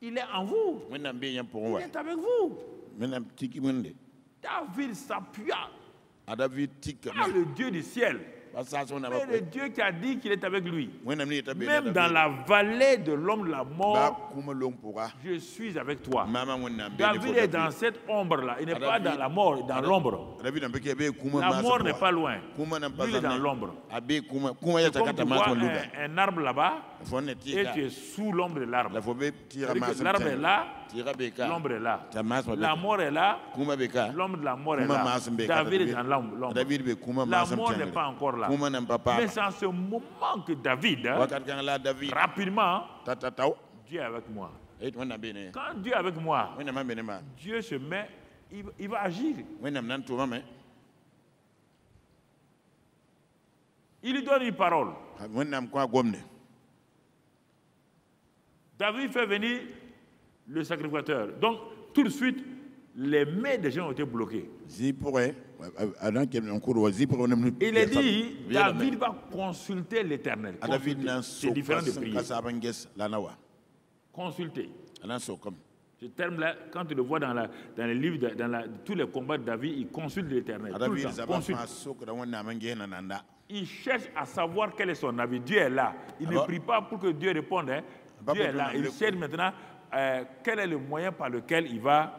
Il est en vous. Il est avec vous. David s'appuya à le Dieu du ciel. Mais le Dieu qui a dit qu'il est avec lui. Même dans la vallée de l'homme de la mort, je suis avec toi. David est dans cette ombre-là. Il n'est pas dans la mort, dans l'ombre. La mort n'est pas loin. Il est dans l'ombre. C'est comme tu vois un arbre là-bas et tu es sous l'ombre de l'arbre. L'arbre est là, l'ombre est là. La mort est là, l'ombre de la mort est là. David est dans l'ombre. La mort n'est pas encore là. Mais c'est en ce moment que David, rapidement, Dieu est avec moi. Quand Dieu est avec moi, Dieu se met, il va agir. Il lui donne une parole. David fait venir le sacrificateur. Donc, tout de suite, les mains des gens ont été bloquées. Il est dit, David va consulter l'Éternel. C'est différent de prier. Consulter. Ce terme-là, quand tu le vois dans les livres, tous les combats de David, il consulte l'Éternel. Il cherche à savoir quel est son avis. Dieu est là. Il ne prie pas pour que Dieu réponde. Dieu est là. Il cherche maintenant quel est le moyen par lequel il va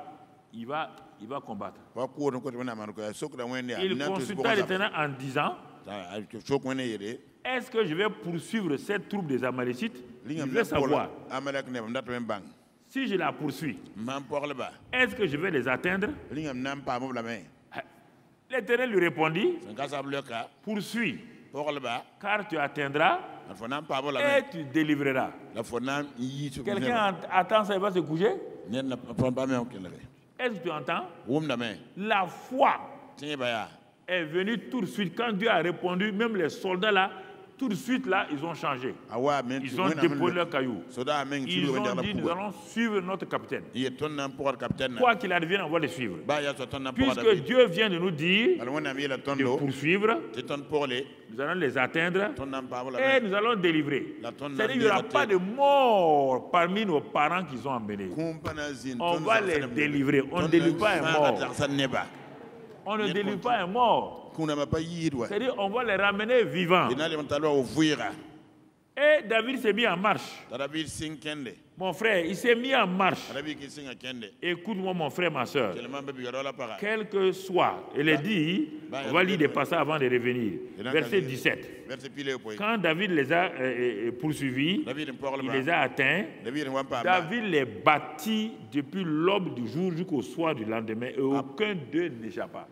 combattre. Il consulta l'Éternel en disant, est-ce que je vais poursuivre cette troupe des Amalécites? Je veux savoir. Si je la poursuis, est-ce que je vais les atteindre? L'Éternel lui répondit, poursuis, car tu atteindras et tu délivreras. Quelqu'un attend ça, il va se coucher? Est-ce que tu entends? La foi est venue tout de suite. Quand Dieu a répondu, même les soldats là, Tout de suite là, ils ont changé. Ils ont déposé leurs cailloux. Ils ont dit, nous allons suivre notre capitaine. Quoi qu'il advienne, on va le suivre. Puisque Dieu vient de nous dire de poursuivre, nous allons les atteindre et nous allons délivrer. C'est-à-dire qu'il n'y aura pas de mort parmi nos parents qu'ils ont emmenés. On va les délivrer. On ne délivre pas un mort. On ne délivre pas un mort. C'est-à-dire qu'on va les ramener vivants. Et David s'est mis en marche. Mon frère, il s'est mis en marche. Écoute-moi, mon frère, ma soeur. Quel que soit, il est dit, on va lire des passages avant de revenir. Verset 17. Quand David les a poursuivis, il les a atteints, David les battit depuis l'aube du jour jusqu'au soir du lendemain et aucun d'eux n'échappa.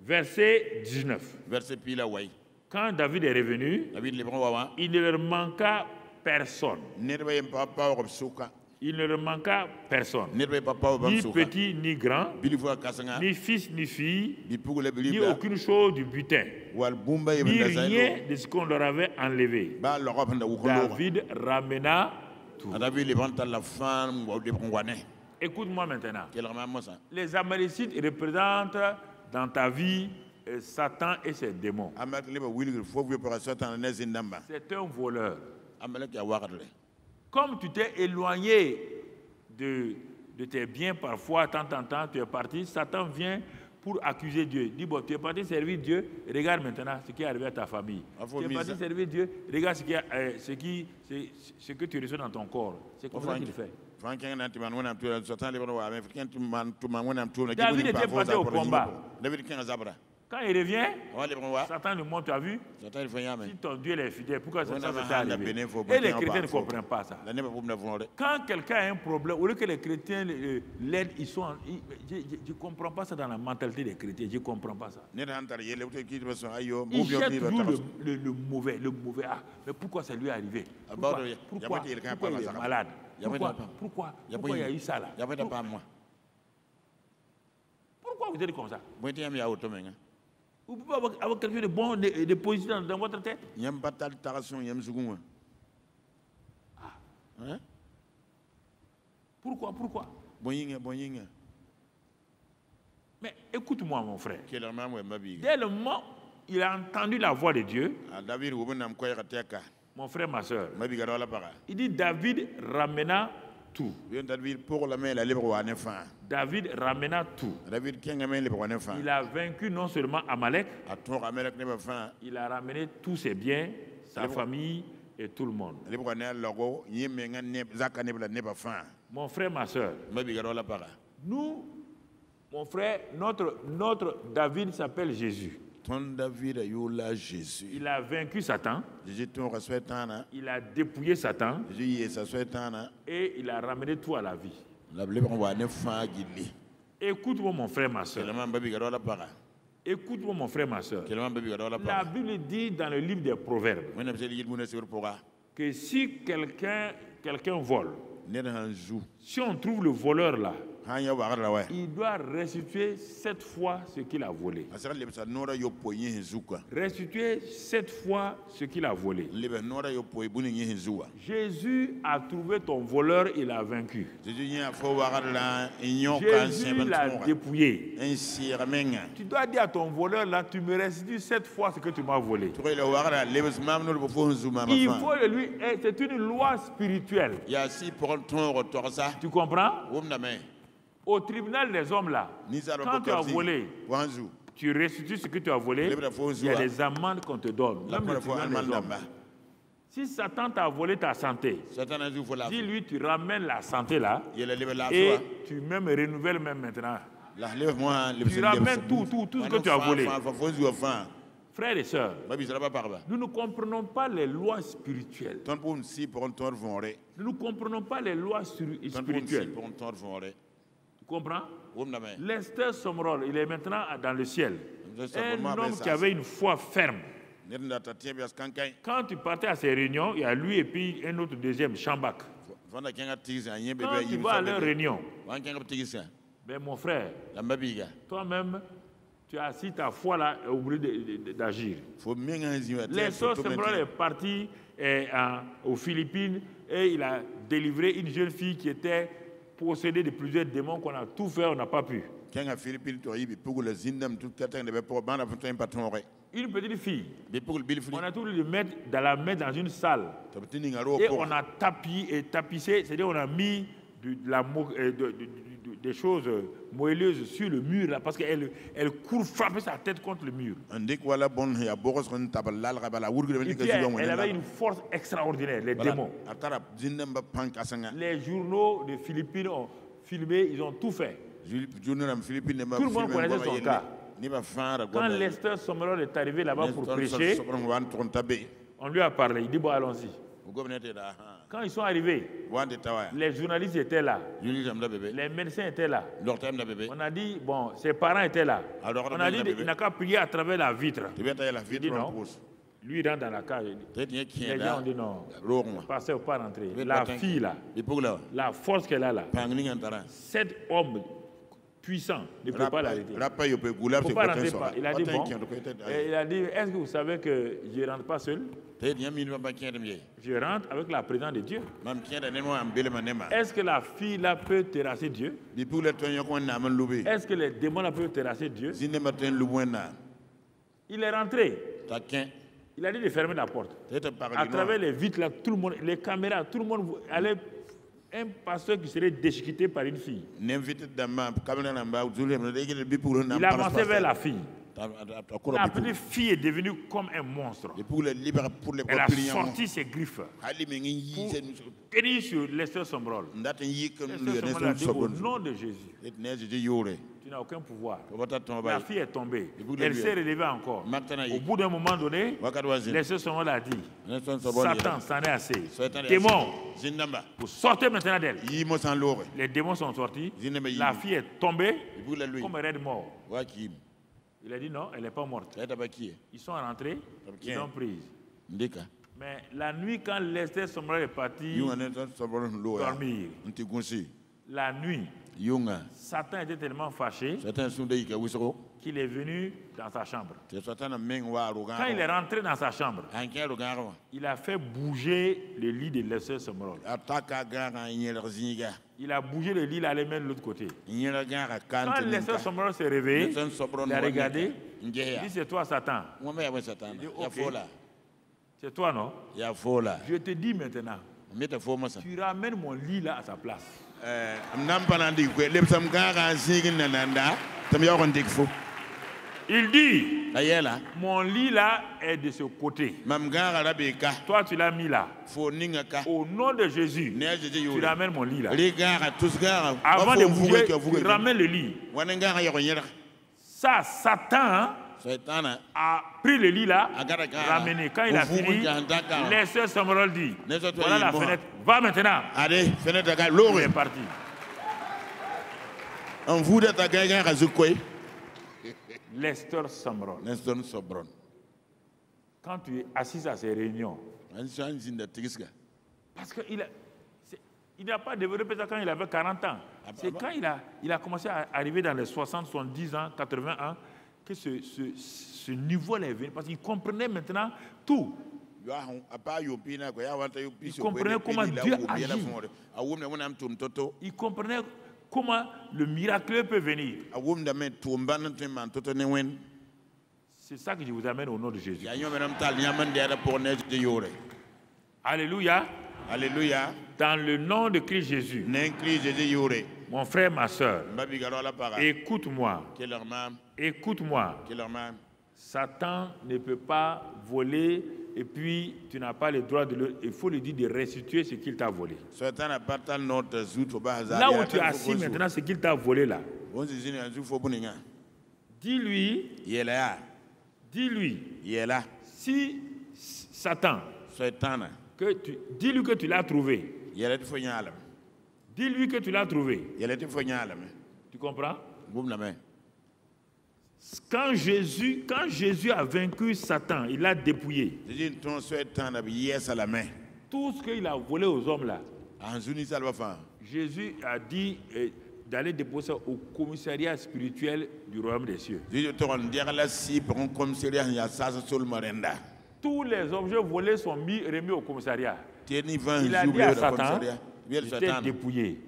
Verset 19. Quand David est revenu, il ne leur manqua personne. Il ne leur manqua personne. Ni petit ni grand, ni fils ni fille, ni aucune chose du butin, ni rien de ce qu'on leur avait enlevé. David ramena tout. Écoute-moi maintenant. Les Amalécites représentent dans ta vie Satan et ses démons. C'est un voleur. Comme tu t'es éloigné de tes biens parfois, de temps en temps, tu es parti, Satan vient pour accuser Dieu. Dis, bon, tu es parti servir Dieu, regarde maintenant ce qui est arrivé à ta famille. Tu es parti servir Dieu, regarde ce que tu reçois dans ton corps. C'est comme ça qu'il fait. David était parti au combat. Quand il revient, Satan lui montre, tu as vu? Si ton Dieu est fidèle, pourquoi ça s'est arrivé? Et les chrétiens ne comprennent pas ça. Quand quelqu'un a un problème, au lieu que les chrétiens l'aident, ils sont... Je ne comprends pas ça dans la mentalité des chrétiens. Je ne comprends pas ça. Ils jettent toujours le mauvais. Ah, mais pourquoi ça lui est arrivé? Pourquoi il est malade? Pourquoi il y a eu ça là? Pourquoi vous êtes comme ça? Vous pouvez avoir quelque chose de bon, de positif dans votre tête? Ah. Pourquoi? Mais écoute-moi, mon frère. Dès le moment où il a entendu la voix de Dieu, mon frère, ma soeur, il dit David ramena tout. David ramena tout. Il a vaincu non seulement Amalek, il a ramené tous ses biens, sa famille et tout le monde. Mon frère, ma soeur, nous, mon frère, notre David s'appelle Jésus. Il a vaincu Satan. Il a dépouillé Satan. Et il a ramené tout à la vie. Écoute-moi, mon frère, ma soeur. Écoute-moi, mon frère, ma soeur. La Bible dit dans le livre des Proverbes que si quelqu'un vole, si on trouve le voleur là, il doit restituer 7 fois ce qu'il a volé. Restituer 7 fois ce qu'il a volé. Jésus a trouvé ton voleur, il l'a vaincu. Jésus l'a dépouillé. Tu dois dire à ton voleur là, tu me restitues 7 fois ce que tu m'as volé. Il faut lui, c'est une loi spirituelle. Tu comprends? Au tribunal des hommes là, quand tu as volé, tu restitues ce que tu as volé, il y a des amendes qu'on te donne. Même le tribunal des hommes. Si Satan t'a volé ta santé, dis-lui tu ramènes la santé là et tu même renouvelles même maintenant. Tu ramènes tout ce que tu as volé. Frères et sœurs, nous ne comprenons pas les lois spirituelles. Nous ne comprenons pas les lois spirituelles. Tu comprends? Lester Sumrall, il est maintenant dans le ciel. Un homme qui avait une foi ferme. Quand tu partais à ces réunions, il y a lui et puis un autre deuxième, Chambak. Quand tu vas à leur réunion, ben mon frère, toi-même, Tu as assis ta foi là et oublié d'agir. Les sœurs Sembrol est parti aux Philippines et il a délivré une jeune fille qui était possédée de plusieurs démons qu'on a tout fait, on n'a pas pu. Une petite fille, on a tout voulu la mettre dans une salle et on a tapissé, c'est-à-dire on a mis des choses moelleuses sur le mur là, parce qu'elle court frapper sa tête contre le mur. Et puis elle avait une force extraordinaire, les démons. Les journaux de Philippines ont filmé, ils ont tout fait. Tout le monde connaissait son cas. Quand Lester Sommerol est arrivé là-bas pour prêcher, on lui a parlé, il dit bon allons-y. Quand ils sont arrivés, les journalistes étaient là, les médecins étaient là. On a dit, bon, ses parents étaient là. On a dit, il n'a qu'à prier à travers la vitre. Il dit non. Lui, il rentre dans la cage. Les gens ont dit non, le pasteur ne peut pas rentrer. La fille là, la force qu'elle a là, 7 hommes puissants ne peuvent pas l'arrêter. Il ne peut pas rentrer. Il a dit bon, il a dit, est-ce que vous savez que je ne rentre pas seul? Je rentre avec la présence de Dieu. Est-ce que la fille là peut terrasser Dieu? Est-ce que les démons là peuvent terrasser Dieu? Il est rentré. Il a dit de fermer la porte. À travers les vitres là, tout le monde, les caméras, tout le monde allait. Un pasteur qui serait déchiqueté par une fille. Il avançait vers la fille. La petite fille est devenue comme un monstre. Elle a sorti ses griffes pour tenir sur Lester Sommerol. Lester Sommerol a dit au nom de Jésus, tu n'as aucun pouvoir. La fille est tombée. Elle s'est relevée encore. Au bout d'un moment donné, Lester Sommerol a dit, Satan, c'en est assez. Démon, vous sortez maintenant d'elle. Les démons sont sortis. La fille est tombée comme un raide mort. Il a dit non, elle n'est pas morte. Ils sont rentrés, ils l'ont prise. Mais la nuit, quand Lester Sommerol est parti dormir, la nuit, Satan était tellement fâché qu'il est venu dans sa chambre. Quand il est rentré dans sa chambre, il a fait bouger le lit de Lester Sommerol. Il a bougé le lit, il allait mettre de l'autre côté. Quand Lester Sommerol s'est réveillé, il a regardé, il dit c'est toi Satan. Il dit ok, c'est toi non? Je te dis maintenant, tu ramènes mon lit là à sa place. Il dit, mon lit là est de ce côté. Toi tu l'as mis là. Au nom de Jésus, tu ramènes mon lit là. Avant de bouger, tu ramènes le lit. Ça, Satan a pris le lit là, ramené. Quand il a fini, Lester Sommerol dit, voilà la fenêtre, va maintenant. Il est parti. Lester Sommerol. Quand tu es assis à ces réunions, parce qu'il n'a pas développé ça quand il avait 40 ans. C'est quand il a commencé à arriver dans les 60, 70 ans, 80 ans, que ce niveau-là est venu. Parce qu'il comprenait maintenant tout. Il comprenait comment Dieu agit. Il comprenait comment le miracle peut venir. C'est ça que je vous amène au nom de Jésus. Alléluia. Alléluia. Dans le nom de Christ Jésus. Mon frère, ma soeur, écoute-moi. Écoute-moi. Satan ne peut pas voler et puis tu n'as pas le droit de il faut lui dire de restituer ce qu'il t'a volé. Là où tu es assis maintenant, ce qu'il t'a volé là. Dis-lui, si Satan, dis-lui que tu l'as trouvé. Dis-lui que tu l'as trouvé. Tu comprends? Quand Jésus a vaincu Satan, il l'a dépouillé. Tout ce qu'il a volé aux hommes là. Jésus a dit, d'aller déposer ça au commissariat spirituel du royaume des cieux. Tous les objets volés sont remis au commissariat. Il a dit à Satan, j'étais dépouillé.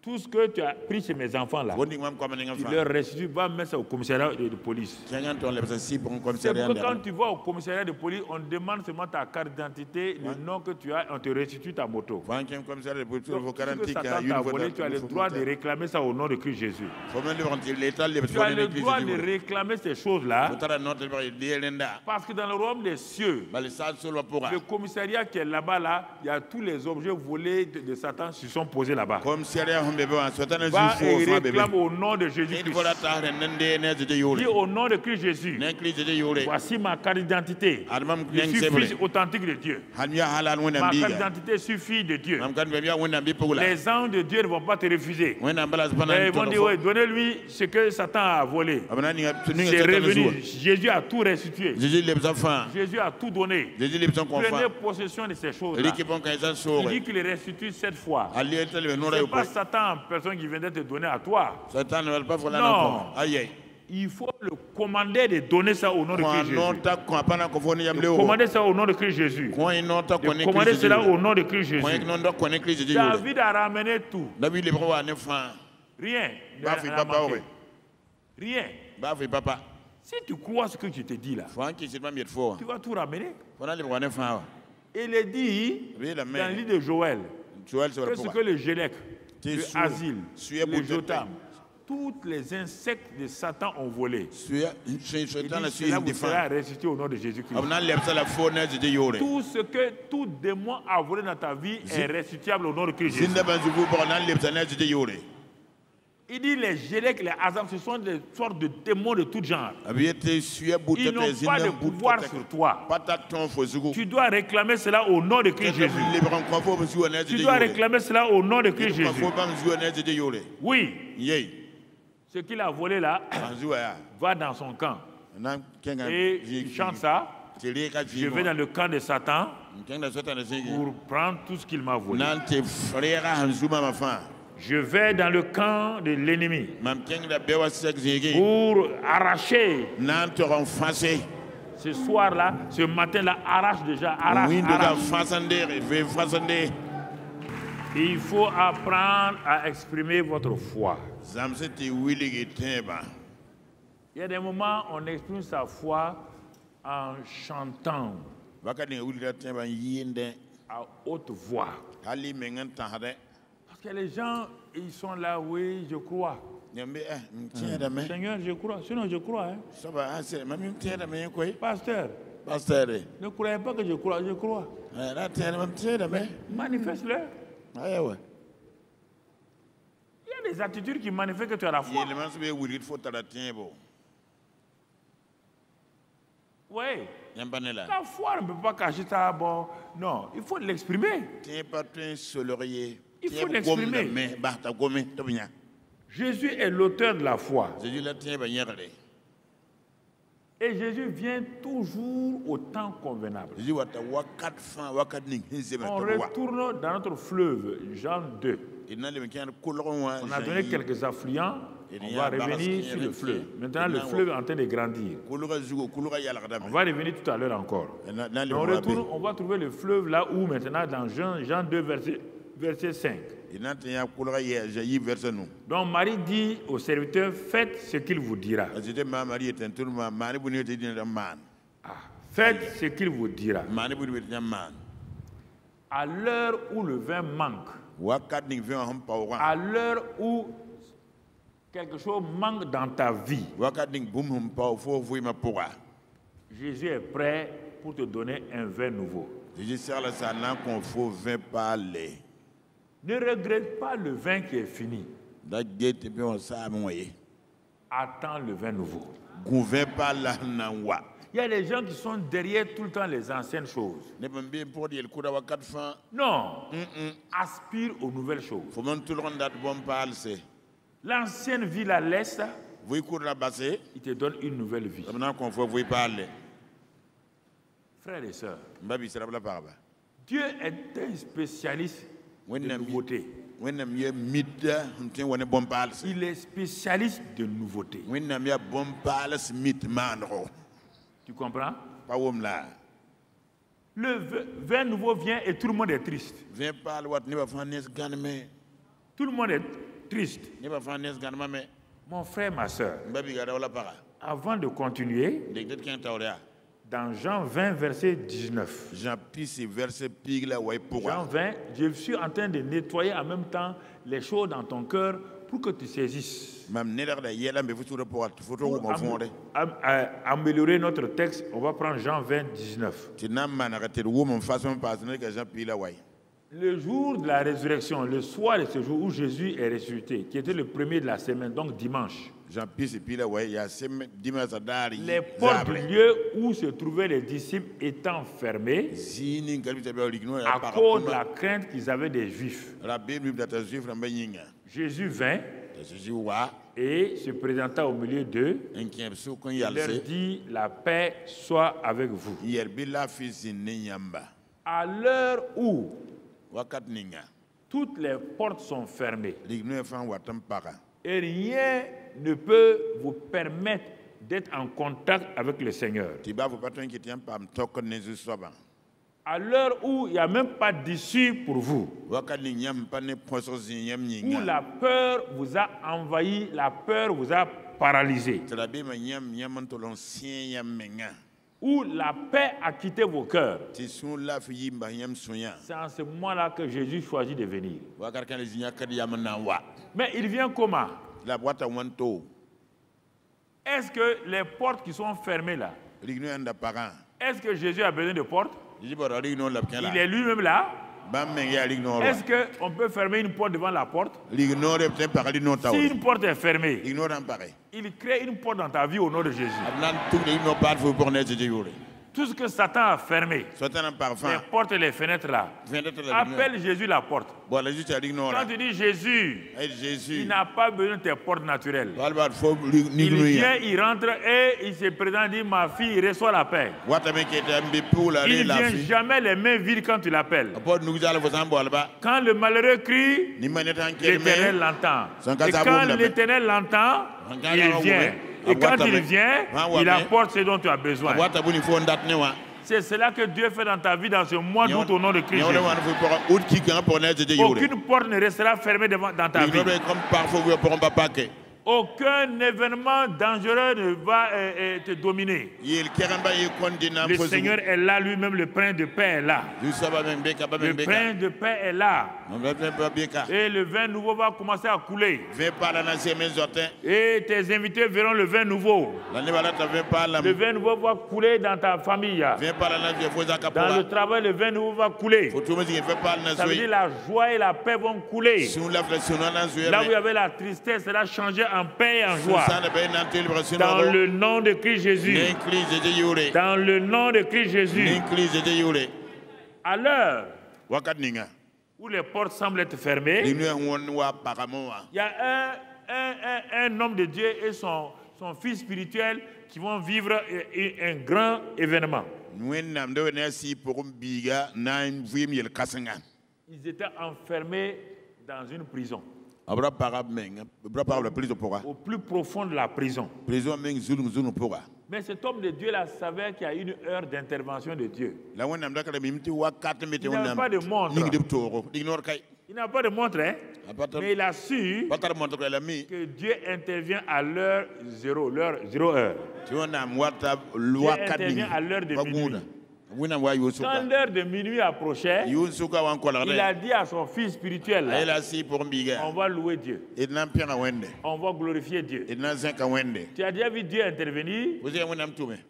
Tout ce que tu as pris chez mes enfants là, tu leur restitues, va mettre ça au commissariat de police. C'est que quand tu vas au commissariat de police, on demande seulement ta carte d'identité, le nom que tu as, on te restitue ta moto. Donc, ce que Satan t'a volé, tu as le droit de réclamer ça au nom de Christ Jésus. Tu as le droit de réclamer ces choses-là, parce que dans le royaume des cieux, le commissariat qui est là-bas, là, il y a tous les objets volés de Satan qui sont posés là-bas. Va et réclame au nom de Jésus-Christ. Dis au nom de Christ Jésus. Voici ma carte d'identité. Je suis fils authentique de Dieu. Ma carte d'identité suffit de Dieu. Les anges de Dieu ne vont pas te refuser. Ils vont dire, ouais, donnez-lui ce que Satan a volé. C'est revenu. Jésus a tout restitué. Jésus a tout donné. Prenez possession de ces choses-là. Il dit qu'il restitue 7 fois. C'est pas Satan en personne qui vient de te donner à toi. Non. Il faut le commander de donner ça au nom de Christ Jésus. Commander ça au nom de Christ Jésus. Commander cela au nom de Christ Jésus. David a ramené tout. Rien. Rien. Si tu crois ce que je te dis là, tu vas tout ramener. Il est dit dans le livre de Joël que ce que le Gélec, le Asile, le Jotam, tous les insectes de Satan ont volé. Il dit cela vous sera restitué au nom de Jésus-Christ. Tout ce que tout démon a volé dans ta vie est restituable au nom de Christ Jésus. Il dit les Gélec, les Azam, ce sont des sortes de démons de tout genre. Ils n'ont pas de pouvoir sur toi. Tu dois réclamer cela au nom de Christ Jésus. Tu dois réclamer cela au nom de Christ Jésus. Oui. Ce qu'il a volé là va dans son camp. Et il chante ça. Je vais dans le camp de Satan pour prendre tout ce qu'il m'a volé. Je vais dans le camp de l'ennemi pour arracher. Ce soir-là, ce matin-là, arrache déjà, arrache. Il faut apprendre à exprimer votre foi. Il y a des moments où on exprime sa foi en chantant à haute voix. Parce que les gens, ils sont là, oui, je crois. Seigneur, je crois. Sinon, je crois. Pasteur, ne croyez pas que je crois, je crois. Manifeste-le. Il y a des attitudes qui manifestent que tu as la foi. Oui. La foi ne peut pas cacher ça. Bon, non, il faut l'exprimer. Il faut l'exprimer. Jésus est l'auteur de la foi. Et Jésus vient toujours au temps convenable. On retourne dans notre fleuve, Jean 2. On a donné quelques affluents. On va revenir sur le fleuve. Maintenant, le fleuve est en train de grandir. On va revenir tout à l'heure encore. On retourne, on va trouver le fleuve là où maintenant, dans Jean 2, verset 5. Donc Marie dit au serviteur, faites ce qu'il vous dira. Faites ce qu'il vous dira. À l'heure où le vin manque, à l'heure où quelque chose manque dans ta vie, Jésus est prêt pour te donner un vin nouveau. Ne regrette pas le vin qui est fini. Attends le vin nouveau. Il y a des gens qui sont derrière tout le temps les anciennes choses. Non. Aspire aux nouvelles choses. L'ancienne vie la laisse. Il te donne une nouvelle vie. Frères et sœurs, Dieu est un spécialiste de nouveauté. Il est spécialiste de nouveautés. Tu comprends? Le vin nouveau vient et tout le monde est triste. Tout le monde est triste. Mon frère, ma soeur, avant de continuer, dans Jean 20, verset 19, Jean 20, je suis en train de nettoyer en même temps les choses dans ton cœur pour que tu saisisses. Pour améliorer notre texte, on va prendre Jean 20, 19. Le jour de la résurrection, le soir de ce jour où Jésus est ressuscité, qui était le premier de la semaine, donc dimanche, les portes du lieu où se trouvaient les disciples étant fermées à cause de la crainte qu'ils avaient des Juifs. Jésus vint et se présenta au milieu d'eux. Il leur dit, la paix soit avec vous. À l'heure où toutes les portes sont fermées et rien ne peut vous permettre d'être en contact avec le Seigneur. À l'heure où il n'y a même pas d'issue pour vous, où la peur vous a envahi, la peur vous a paralysé, où la paix a quitté vos cœurs, c'est en ce moment-là que Jésus choisit de venir. Mais il vient comment? Est-ce que les portes qui sont fermées là, est-ce que Jésus a besoin de portes? Il est lui-même là. Est-ce qu'on peut fermer une porte devant la porte? Si une porte est fermée, il crée une porte dans ta vie au nom de Jésus. Tout ce que Satan a fermé, les portes et les fenêtres là, appelle Jésus la porte. Quand tu dis Jésus, il n'a pas besoin de tes portes naturelles. Il vient, il rentre et il se présente, dit ma fille, reçois la paix. Il ne vient jamais les mains vides quand tu l'appelles. Quand le malheureux crie, l'Éternel l'entend. Et quand l'Éternel l'entend, il vient. Et quand il vient, il apporte ce dont tu as besoin. C'est cela que Dieu fait dans ta vie dans ce mois d'août au nom de Christ. Aucune porte ne restera fermée dans ta vie. Aucun événement dangereux ne va te dominer. Le Seigneur est là, lui-même, le prince de paix est là. Le prince de paix est là. Et le vin nouveau va commencer à couler. Et tes invités verront le vin nouveau. Le vin nouveau va couler dans ta famille. Dans le travail, le vin nouveau va couler. Ça veut dire la joie et la paix vont couler. Là où il y avait la tristesse, ça va changer en paix et en joie. Dans le nom de Christ Jésus. Dans le nom de Christ Jésus. À l'heure où les portes semblent être fermées, il y a un homme de Dieu et son fils spirituel qui vont vivre un grand événement. Ils étaient enfermés dans une prison. Au plus profond de la prison. Mais cet homme de Dieu là savait qu'il y a une heure d'intervention de Dieu. Il n'a pas de montre. Il n'a pas de montre, hein? Mais il a su que Dieu intervient à l'heure 0, l'heure 0 heure. Dieu intervient à l'heure de minuit. Quand l'heure de minuit approchait, il a dit à son fils spirituel, on va louer Dieu. On va glorifier Dieu. Tu as déjà vu Dieu intervenir?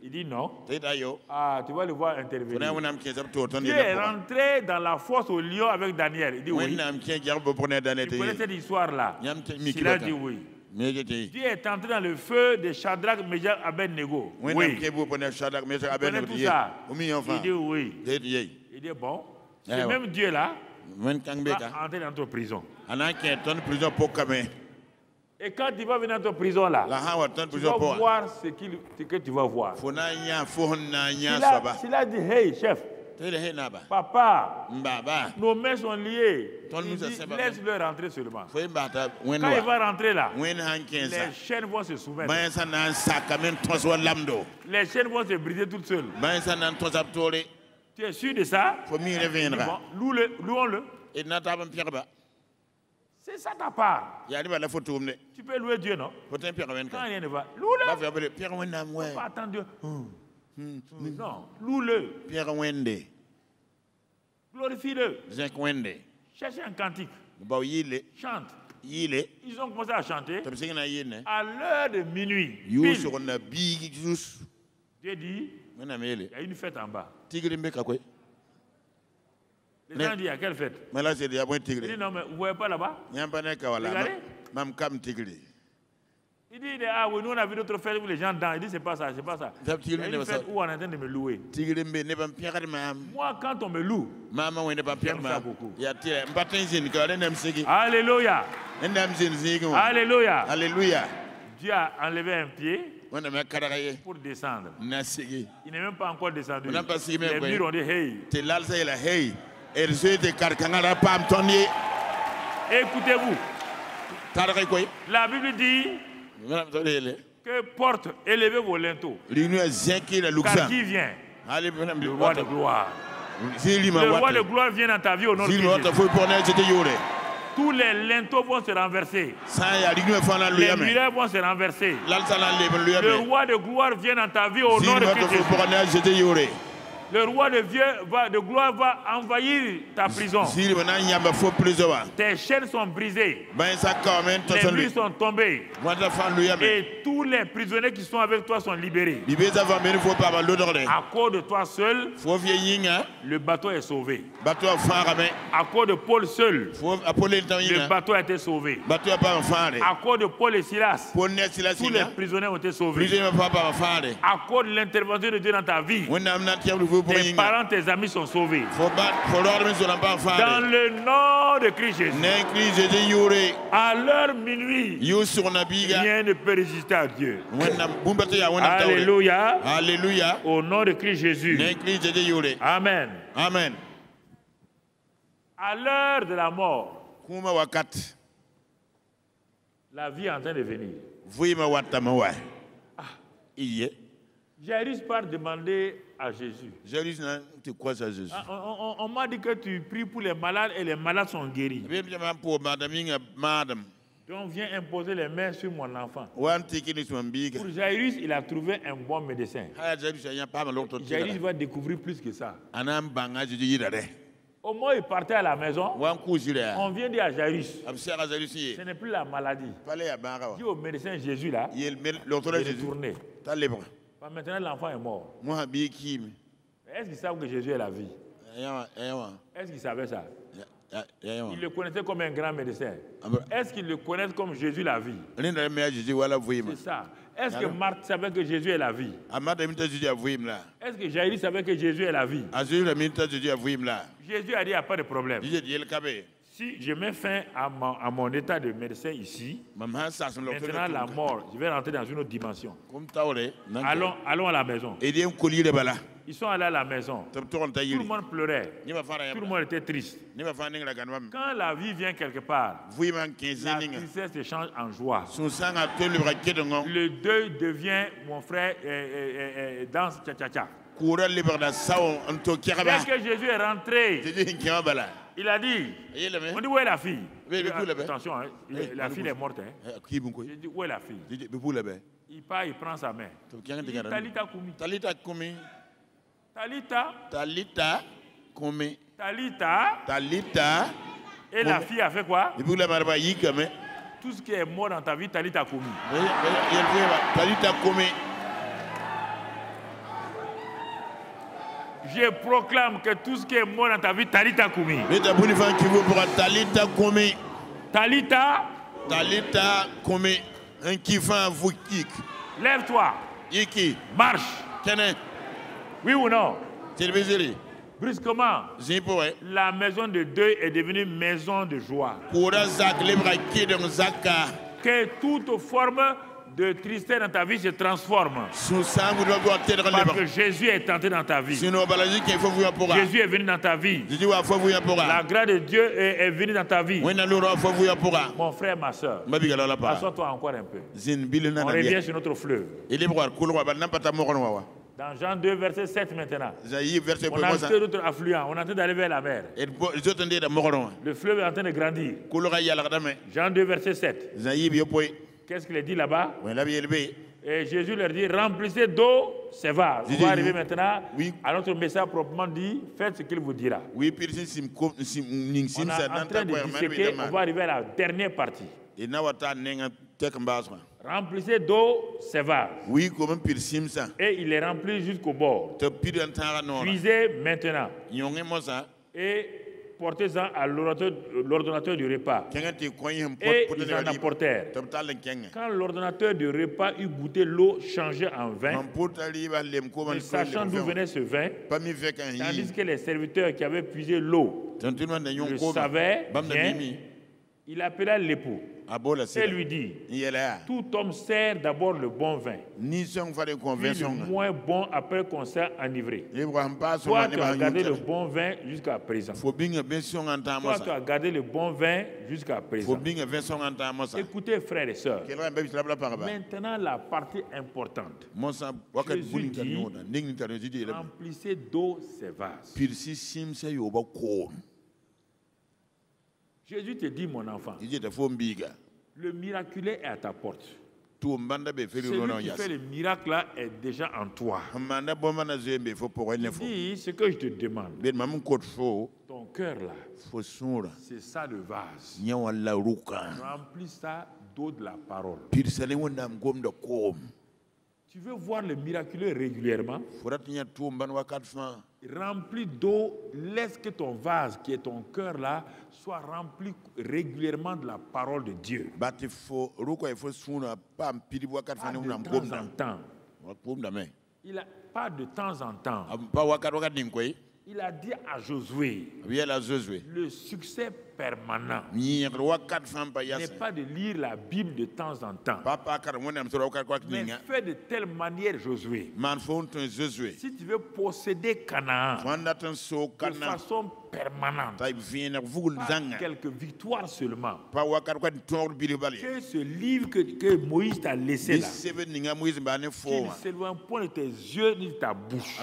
Il dit non. Ah, tu vas le voir intervenir. Dieu est rentré dans la fosse au lion avec Daniel. Il dit oui. Tu connais cette histoire-là? Il a dit oui. Dieu est entré dans le feu de Shadrach, Meshach, Abednego. Oui. Tu connais tout ça? Il dit oui. Il dit bon, ce même Dieu-là va entrer dans notre prison. Et quand il va venir dans notre prison-là, tu vas voir ce que tu vas voir. S'il a dit, hey chef, Papa, nos mains sont liées. Laisse-le rentrer seulement. Quand il va rentrer là, les chaînes vont se soumettre. Les chaînes vont se briser toutes seules. Tu es sûr de ça? Louons-le. C'est ça ta part. Tu peux louer Dieu, non? Quand rien ne va, loue-le. Pas attendre Dieu. Non, loue-le. Glorifie-le. Cherchez un cantique. Chante. Ils ont commencé à chanter à l'heure de minuit. Dieu dit, il y a une fête en bas. Les gens disent, il y a quelle fête? Il dit, non, mais vous ne voyez pas là-bas? Regardez. Il dit, ah oui, nous on a vu d'autres fêtes où les gens dansent. Il dit, c'est pas ça, c'est pas ça. Il y a une fête où on est en train de me louer. Moi, quand on me loue, j'aime ça beaucoup. Alléluia. Alléluia. Alléluia. Dieu a enlevé un pied pour descendre. Il n'est même pas encore descendu. Les murs ont dit, hey. Écoutez-vous. La Bible dit que porte, élevez vos linteaux. Car qui vient? Le roi de gloire. Le roi de gloire vient dans ta vie au nom de Jésus. Tous les linteaux vont se renverser. Les murailles vont se renverser. Le roi de gloire vient dans ta vie au nom de Jésus. Le roi de gloire va envahir ta prison. Tes chaînes sont brisées. Les murs sont tombés. Et tous les prisonniers qui sont avec toi sont libérés. À cause de toi seul, le bateau est sauvé. À cause de Paul seul, le bateau a été sauvé. À cause de Paul et Silas, tous les prisonniers ont été sauvés. À cause de l'intervention de Dieu dans ta vie, tes parents, tes amis sont sauvés. Dans le nom de Christ Jésus. À l'heure minuit, rien ne peut résister à Dieu. Alléluia. Alléluia. Au nom de Christ Jésus. Amen. Amen. À l'heure de la mort, la vie est en train de venir. Jairus part demander à Jésus. On m'a dit que tu pries pour les malades et les malades sont guéris. Donc viens imposer les mains sur mon enfant. Pour Jairus, il a trouvé un bon médecin. Jairus va découvrir plus que ça. Au moment où il partait à la maison, on vient dire à Jairus, ce n'est plus la maladie. Dis au médecin Jésus là, il est retourné. Maintenant, l'enfant est mort. Est-ce qu'ils savent que Jésus est la vie? Est-ce qu'ils savaient ça? Ils le connaissaient comme un grand médecin. Est-ce qu'ils le connaissent comme Jésus la vie? C'est ça. Est-ce que Marthe savait que Jésus est la vie? Est-ce que Jairus savait que Jésus est la vie? Jésus a dit, il n'y a pas de problème. Si je mets fin à mon état de médecin ici, maintenant la mort, je vais rentrer dans une autre dimension. Allons à la maison. Ils sont allés à la maison. Tout le monde pleurait. Tout le monde était triste. Quand la vie vient quelque part, la tristesse se change en joie. Le deuil devient, mon frère, danse cha-cha-cha. Dès que Jésus est rentré, il a dit, on dit où est la fille? Attention, hein, la fille est morte. Hein. J'ai dit où est la fille? Il part, il prend sa main. Il dit Talita Kumi. Talita Kumi. Talita Kumi. Talita. Et la fille a fait quoi? Tout ce qui est mort dans ta vie, Talita Kumi. Talita Kumi. Je proclame que tout ce qui est mort dans ta vie, Talita Kumi. Talita. Talita Kumi. Lève-toi. Marche. Oui ou non? Brusquement, la maison de deuil est devenue maison de joie. Que toute forme de tristesse dans ta vie se transforme. Parce que Jésus est entré dans ta vie. Jésus est venu dans ta vie. La grâce de Dieu est venue dans ta vie. Mon frère, ma soeur, assois-toi encore un peu. On revient sur notre fleuve. Dans Jean 2, verset 7 maintenant. On a fait d'autres affluents. On est en train d'aller vers la mer. Le fleuve est en train de grandir. Jean 2, verset 7. Qu'est-ce qu'il dit là-bas? Et Jésus leur dit, remplissez d'eau ces vases. On va arriver maintenant à notre message proprement dit, faites ce qu'il vous dira. On est en train de disséquer, on va arriver à la dernière partie. Remplissez d'eau ces vases. Et il est rempli jusqu'au bord. Puisez maintenant. Et portez-en à l'ordonnateur du repas. Et ils en apportèrent. Quand l'ordonnateur du repas eut goûté l'eau changée en vin, ne sachant d'où venait ce vin, tandis que les serviteurs qui avaient puisé l'eau le savaient bien, il appela l'époux et lui dit, tout homme sert d'abord le bon vin, puis le moins bon après qu'on s'est enivré. Toi, tu as gardé le bon vin jusqu'à présent. Toi, tu as gardé le bon vin jusqu'à présent. Écoutez, frères et sœurs, maintenant la partie importante. Jésus dit, remplissez d'eau ces vases. Jésus te dit, mon enfant, le miraculé est à ta porte. Celui qui fait le miracle là est déjà en toi. Il dit, ce que je te demande, ton cœur là, c'est ça le vase. Remplis ça d'eau de la parole. Tu veux voir le miraculeux régulièrement? Remplis d'eau, laisse que ton vase, qui est ton cœur là, soit rempli régulièrement de la parole de Dieu. Pas de temps en temps. Il a pas de temps en temps. Il a dit à Josué, le succès permanent n'est pas de lire la Bible de temps en temps, mais fais de telle manière, Josué, si tu veux posséder Canaan de façon permanente, pas quelques victoires seulement, que ce livre que Moïse t'a laissé là, qu'il ne s'éloigne point de tes yeux ni de ta bouche,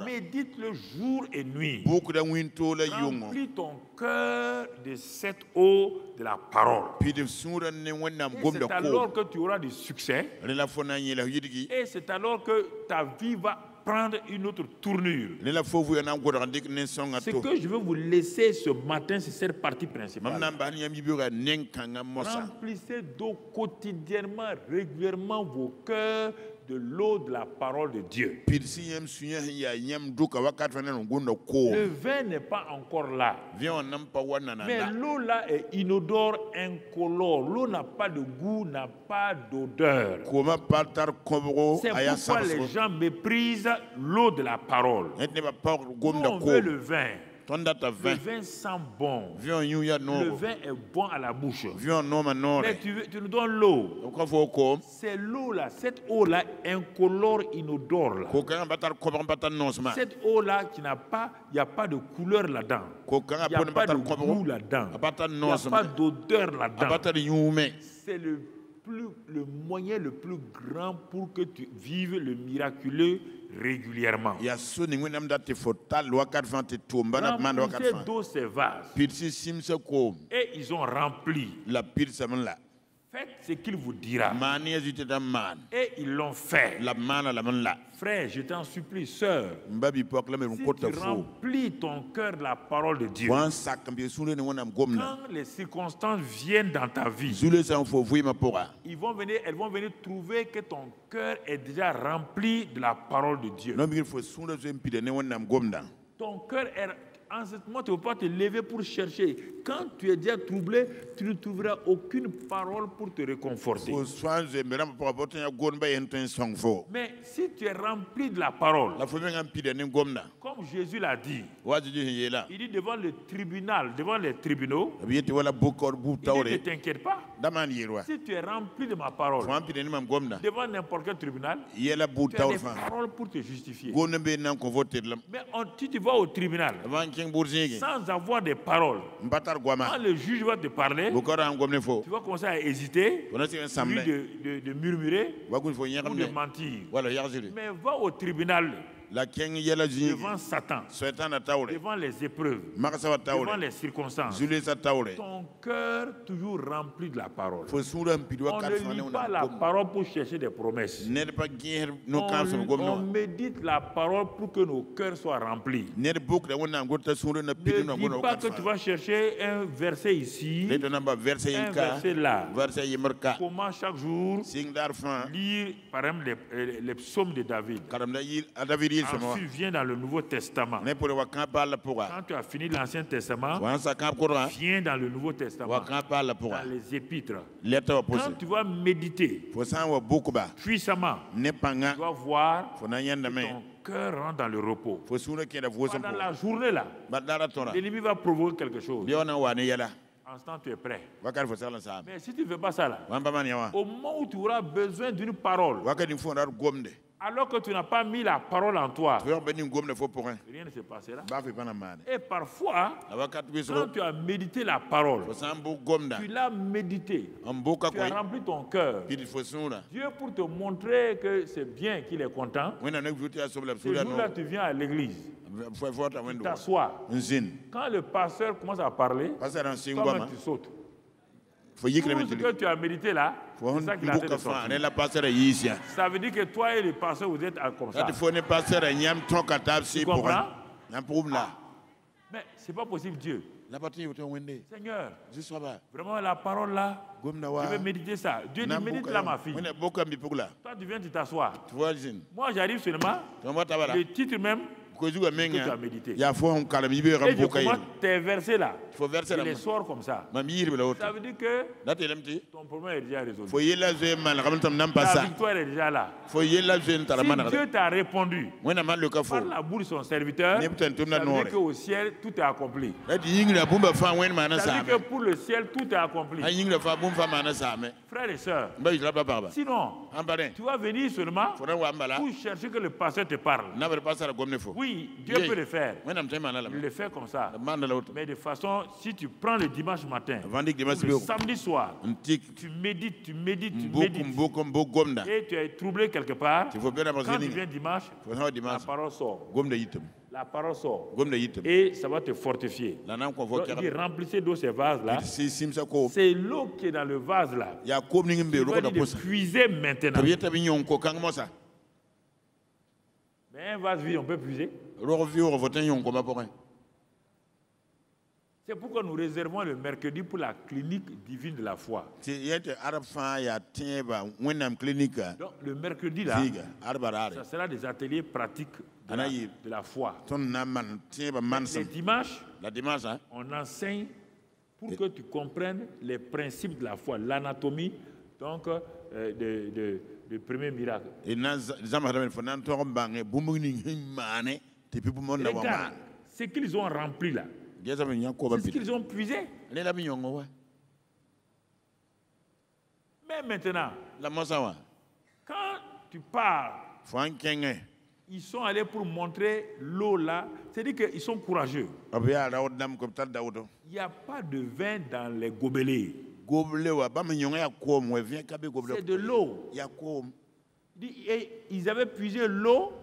médite-le jour et nuit, remplis ton cœur de cette eau de la parole. Et c'est alors que tu auras du succès. Et c'est alors que ta vie va prendre une autre tournure. Ce que je veux vous laisser ce matin, c'est cette partie principale. Remplissez d'eau quotidiennement, régulièrement vos cœurs de l'eau de la parole de Dieu. Le vin n'est pas encore là. Mais l'eau là est inodore, incolore. L'eau n'a pas de goût, n'a pas d'odeur. C'est pourquoi les gens méprisent l'eau de la parole. Nous, on veut le vin. Le vin sent bon. Le vin est bon à la bouche. Mais tu nous donnes l'eau. C'est l'eau là, cette eau là, incolore, inodore là. Cette eau là qui n'a pas, il n'y a pas de couleur là-dedans. Il n'y a pas de goût là-dedans. Il n'y a pas d'odeur là-dedans. C'est le moyen le plus grand pour que tu vives le miraculeux régulièrement. Remplissez d'eau ces vases. Et ils ont rempli. Faites ce qu'il vous dira. Et ils l'ont fait. Frère, je t'en supplie, sœur, si tu remplis ton cœur de la parole de Dieu, quand les circonstances viennent dans ta vie, elles vont venir trouver que ton cœur est déjà rempli de la parole de Dieu. Ton cœur est... En ce moment, tu ne peux pas te lever pour chercher. Quand tu es déjà troublé, tu ne trouveras aucune parole pour te réconforter. Mais si tu es rempli de la parole, comme Jésus l'a dit, il dit devant le tribunal, devant les tribunaux, il dit ne t'inquiète pas. Si tu es rempli de ma parole, devant n'importe quel tribunal, tu as des paroles pour te justifier. Mais si tu vas au tribunal sans avoir des paroles, quand le juge va te parler, tu vas commencer à hésiter, de murmurer ou de mentir. Mais va au tribunal devant Satan, devant les épreuves, devant les circonstances, ton cœur toujours rempli de la parole. On ne lit pas la parole pour chercher des promesses. On médite la parole pour que nos cœurs soient remplis. Ne dis pas que tu vas chercher un verset ici, un verset là. Comment chaque jour lire par exemple les psaumes de David. Ensuite viens dans le Nouveau Testament. Quand tu as fini l'Ancien Testament, viens dans le Nouveau Testament, dans les épîtres. Quand tu vas méditer puissamment, tu vas voir que ton cœur rentre dans le repos. Pendant la journée là, l'ennemi va provoquer quelque chose. En ce temps, tu es prêt. Mais si tu ne fais pas ça là, au moment où tu auras besoin d'une parole, alors que tu n'as pas mis la parole en toi, rien ne se passera. Et parfois, quand tu as médité la parole, tu l'as médité, tu as rempli ton cœur. Dieu, pour te montrer que c'est bien qu'il est content, ce jour-là, tu viens à l'église. Tu t'assois. Quand le pasteur commence à parler, comment tu sautes? Tout ce que tu as médité là, c'est ça qu'il a fait de sortir. Ça veut dire que toi et le pasteur, vous êtes comme ça. Tu comprends? Mais ce n'est pas possible, Dieu. Seigneur, vraiment la parole là, je vais méditer ça. Dieu dit, médite là ma fille. Toi tu viens, tu t'assois. Moi j'arrive seulement, le titre même, que tu as médité. Et je commence tes versets là. Je les sors comme ça. Ça veut dire que ton problème est déjà résolu. La victoire est déjà là. Si Dieu t'a répondu par la bouche de son serviteur, ça veut dire qu'au ciel, tout est accompli. Ça veut dire que pour le ciel, tout est accompli. Frères et sœurs, sinon, tu vas venir seulement pour chercher que le pasteur te parle. Oui, Dieu peut le faire. Il le fait comme ça. Mais de façon, si tu prends le dimanche matin, le samedi soir, tu médites. Et tu es troublé quelque part. Quand tu viens dimanche, la parole sort. La parole sort. Et ça va te fortifier. Donc, il remplissez d'eau ces vases-là. C'est l'eau qui est dans le vase-là. Il va dire de puiser maintenant. Mais un vase vide, on peut puiser. C'est pourquoi nous réservons le mercredi pour la clinique divine de la foi. Donc le mercredi là, ça sera des ateliers pratiques de la foi. Les dimanches, on enseigne pour que tu comprennes les principes de la foi, l'anatomie donc du premier miracle. Regarde, ce qu'ils ont rempli là, c'est ce qu'ils ont puisé. Mais maintenant, quand tu parles, ils sont allés pour montrer l'eau là, c'est-à-dire qu'ils sont courageux. Il n'y a pas de vin dans les gobelets. C'est de l'eau. Ils avaient puisé l'eau.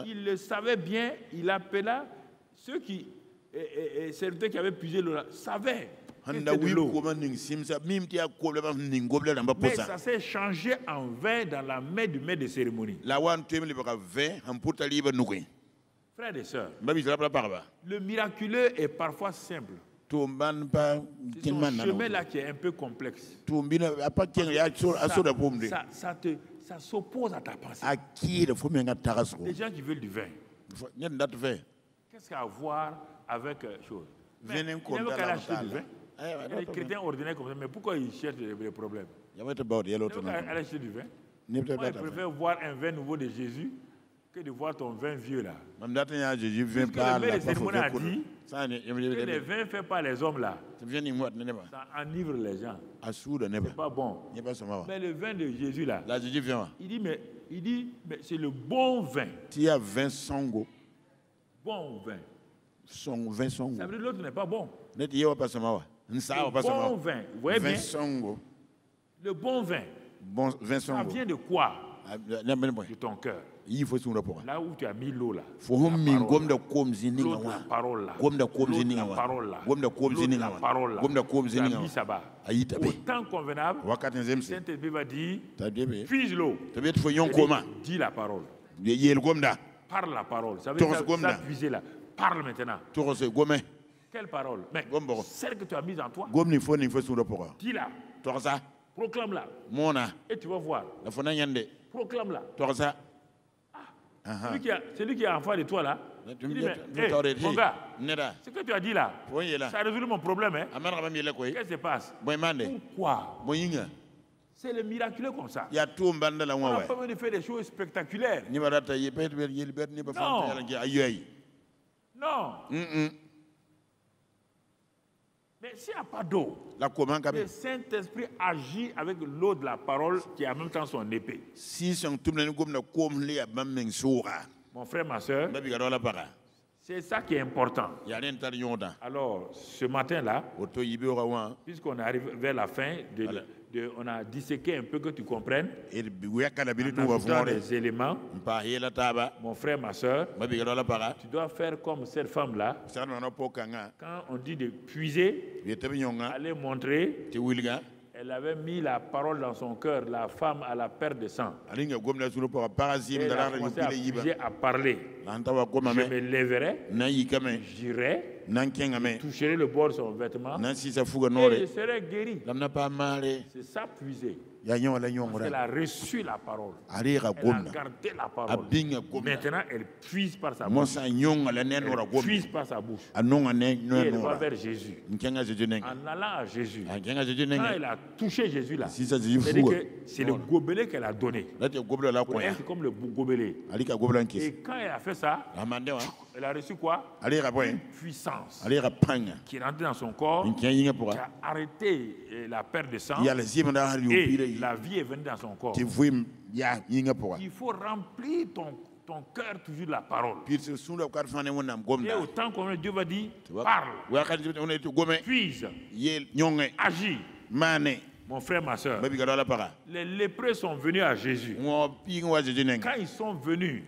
Il le savait bien. Il appela ceux serviteurs qui avaient puisé l'eau là, savaient que c'était de l'eau. Mais ça s'est changé en vin dans la main du maître de cérémonie. Frères et sœurs, le miraculeux est parfois simple. C'est son chemin là qui est un peu complexe. Ça s'oppose à ta pensée. Les gens qui veulent du vin. Qu'est-ce qu'il y a à voir avec chose? Il n'aime qu'à acheter du vin. Les chrétiens ordinaires comme ça, mais pourquoi ils cherchent des problèmes? Il n'aime qu'à acheter du vin. Moi, je préfère voir un vin nouveau de Jésus que de voir ton vin vieux là. Puisque le maître des cérémonies a dit que les vins faits par les hommes là, ça enivre les gens. C'est pas bon. Mais le vin de Jésus là, il dit mais c'est le bon vin. Bon vin. Ça veut dire que l'autre n'est pas bon. Le bon vin, vous voyez bien, le bon vin, ça vient de quoi? De ton cœur. Là où tu as mis l'eau là. La parole là. La parole là. Tu as mis ça bas. Au temps convenable, Saint-Esprit va dire, puise l'eau. Dis la parole. Parle la parole. Ça veut dire ça puiser là. Parle maintenant. Quelle parole? Mais celle que tu as mise en toi. Dis-la. Proclame-la. Et tu vas voir. Proclame-la. Celui qui est en face de toi là, il dit, mais, mon gars, ce que tu as dit là, ça a résolu mon problème. Hein? Qu'est-ce qui se passe? Pourquoi? C'est le miraculeux comme ça. On n'a pas besoin de faire des choses spectaculaires. Non. Non. Mais s'il n'y a pas d'eau, le Saint-Esprit agit avec l'eau de la parole qui est en même temps son épée. Mon frère, ma soeur, c'est ça qui est important. Alors, ce matin-là, puisqu'on arrive vers la fin, on a disséqué un peu que tu comprennes. En des éléments, mon frère, ma soeur, tu dois faire comme cette femme-là. Quand on dit de puiser, aller montrer, elle avait mis la parole dans son cœur, la femme à la perte de sang. Elle a commencé à puiser, à parler. Je me lèverai, j'irai, je toucherai le bord de son vêtement et je serai guéri. C'est ça, puiser. Parce qu'elle a reçu la parole. Elle a gardé la parole. Maintenant, elle puise par sa bouche. Elle puise par sa bouche. Et elle va vers Jésus. En allant à Jésus. Quand elle a touché Jésus là, c'est-à-dire que c'est le gobelet qu'elle a donné. C'est comme le gobelet. Et quand elle a fait ça, elle a reçu quoi? Une puissance qui est rentrée dans son corps, qui a arrêté la perte de sang, et la vie est venue dans son corps. Il faut remplir ton cœur toujours de la parole. Et autant qu'on Dieu va dire, parle, puise, agis. Mon frère, ma soeur, les lépreux sont venus à Jésus. Quand ils sont venus,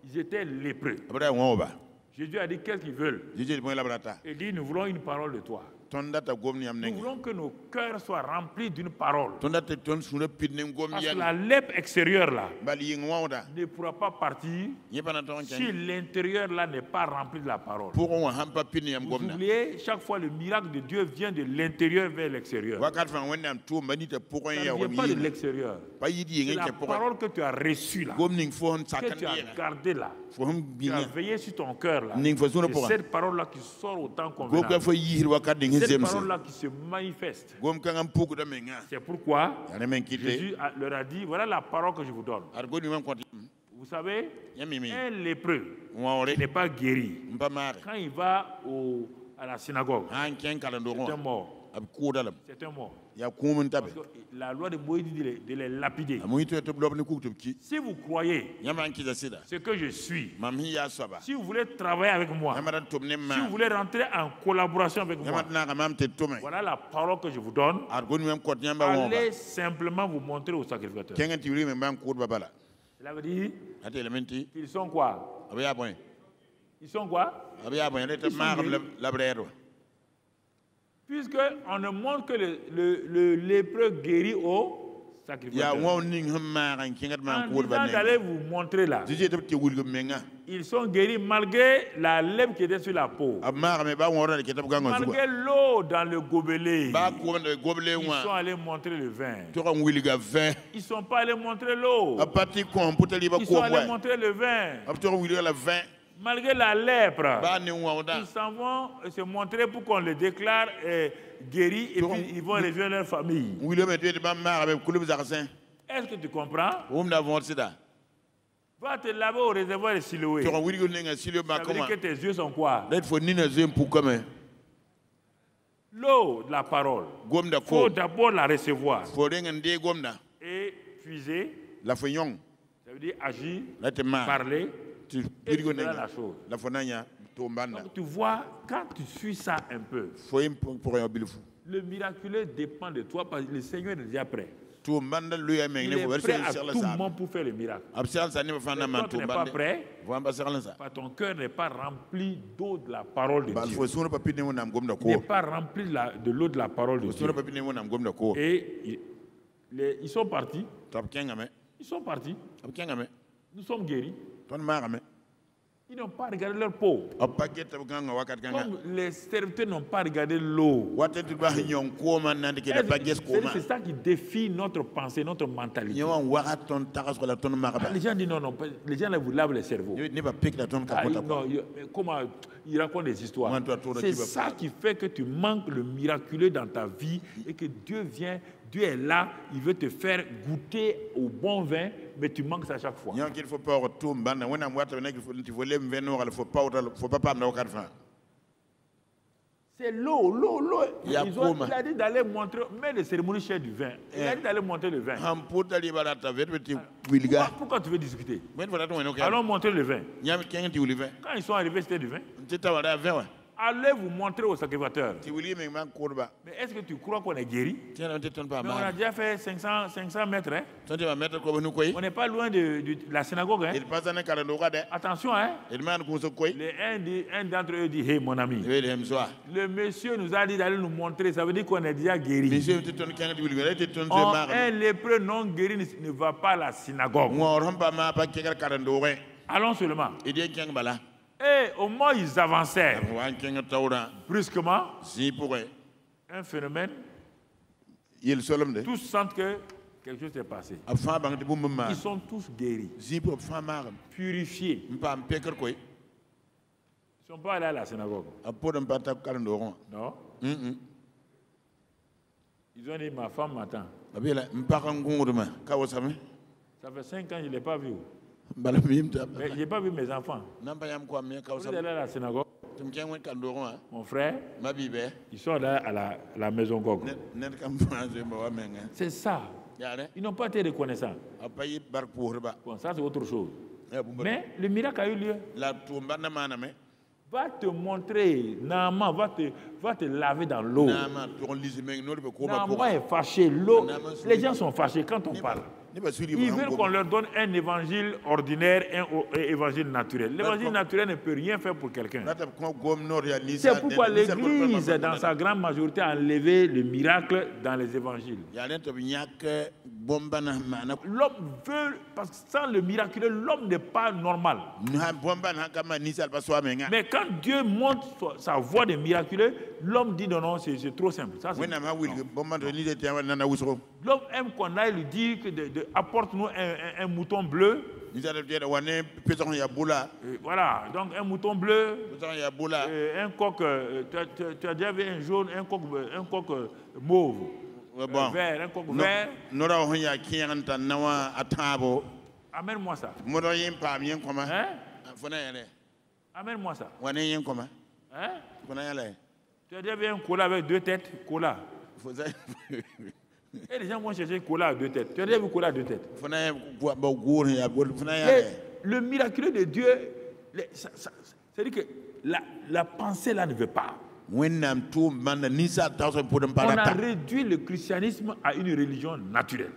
ils étaient lépreux. Jésus a dit qu'est-ce qu'ils veulent. Il dit nous voulons une parole de toi. Nous voulons que nos cœurs soient remplis d'une parole. Parce que la lèpre extérieure là ne pourra pas partir si l'intérieur là n'est pas rempli de la parole. Vous oubliez, chaque fois le miracle de Dieu vient de l'intérieur vers l'extérieur. Ça ne vient pas de l'extérieur. C'est la parole que tu as reçue là, que tu as gardée là, tu as veillé sur ton cœur là. C'est cette parole là qui sort au temps convenable. Cette parole-là qui se manifeste. C'est pourquoi Jésus leur a dit, voilà la parole que je vous donne. Vous savez, un lépreux qui n'est pas guéri, quand il va à la synagogue, c'est un mort. C'est un mort. Parce que la loi de Moïse dit de les lapider. Si vous croyez ce que je suis, si vous voulez travailler avec moi, si vous voulez rentrer en collaboration avec moi, voilà la parole que je vous donne. Allez simplement vous montrer au sacrificateur. Il avait dit, ils sont quoi? Ils sont quoi? Puisqu'on ne montre que le lépreux guéri au sacrificateur. En disant d'aller vous montrer là, ils sont guéris malgré la lèpre qui était sur la peau. Malgré l'eau dans le gobelet. Ils sont allés montrer le vin. Ils ne sont pas allés montrer l'eau. Ils sont allés montrer le vin. Malgré la lèpre, ils s'en vont se montrer pour qu'on les déclare guéris et puis ils vont rejoindre leur famille. Est-ce que tu comprends? Va te laver au réservoir de Siloé. Ça veut dire que tes yeux sont quoi? L'eau de la parole. Il faut d'abord la recevoir. Et puiser. Ça veut dire agir, parler, et faire la chose. Donc tu vois, quand tu suis ça un peu, le miraculeux dépend de toi parce que le Seigneur est déjà prêt. Il est prêt à tout moment pour faire le miracle. Mais toi, tu n'es pas prêt, parce que ton cœur n'est pas rempli d'eau de la parole de Dieu. Il n'est pas rempli de l'eau de la parole de Dieu. Et ils sont partis. Ils sont partis. Nous sommes guéris. Ils n'ont pas regardé leur peau. Comme les serviteurs n'ont pas regardé l'eau. C'est ça qui défie notre pensée, notre mentalité. Les gens disent non, les gens vous lavent le cerveau. Comment ils racontent des histoires. C'est ça qui fait que tu manques le miraculeux dans ta vie et que Dieu vient. Dieu est là, il veut te faire goûter au bon vin, mais tu manques ça à chaque fois. C'est l'eau. Il a dit d'aller montrer, mais les cérémonies chères du vin. Il a dit d'aller montrer le vin. Pourquoi tu veux discuter? Allons montrer le vin. Quand ils sont arrivés, c'était du vin. Allez vous montrer au sacrificateur. Mais est-ce que tu crois qu'on est guéri? Mais on a déjà fait 500 mètres. Hein? On n'est pas loin de la synagogue. Hein? Attention. Hein? Un d'entre eux dit, hey mon ami, le monsieur nous a dit d'aller nous montrer. Ça veut dire qu'on est déjà guéri. Un lépreux non guéri ne va pas à la synagogue. Allons seulement. Et au moment où ils avançaient, brusquement, un phénomène, tous sentent que quelque chose s'est passé. Ils sont tous guéris, purifiés. Ils ne sont pas allés à la synagogue. Non. Ils ont dit, ma femme m'attend. Ça fait 5 ans que je ne l'ai pas vu. Mais je n'ai pas vu mes enfants. Vous êtes allé à la synagogue. Mon frère, ils sont allés à la maison Gog. C'est ça. Ils n'ont pas été reconnaissants. Bon, ça c'est autre chose. Mais le miracle a eu lieu. Va te montrer, Naaman va te laver dans l'eau. Naaman est fâché. Les gens sont fâchés quand on parle. Ils veulent qu'on leur donne un évangile ordinaire et un évangile naturel. L'évangile naturel ne peut rien faire pour quelqu'un. C'est pourquoi l'Église, dans sa grande majorité, a enlevé le miracle dans les évangiles. L'homme veut, parce que sans le miraculeux, l'homme n'est pas normal. Mais quand Dieu montre sa voie de miraculeux, l'homme dit non, c'est trop simple. L'homme aime qu'on aille lui dire que apporte-nous un mouton bleu. Voilà, donc un mouton bleu, un coq, tu as déjà vu un jaune, un coq mauve, vert, un coq vert. Amène-moi ça. Hein? Amène-moi ça. Hein? Tu as déjà vu un cola avec 2 têtes? Cola. Et les gens vont chercher cola à 2 têtes. Tu as déjà vu cola à 2 têtes? Le miraculeux de Dieu, c'est-à-dire que la pensée là ne veut pas. On a réduit le christianisme à une religion naturelle.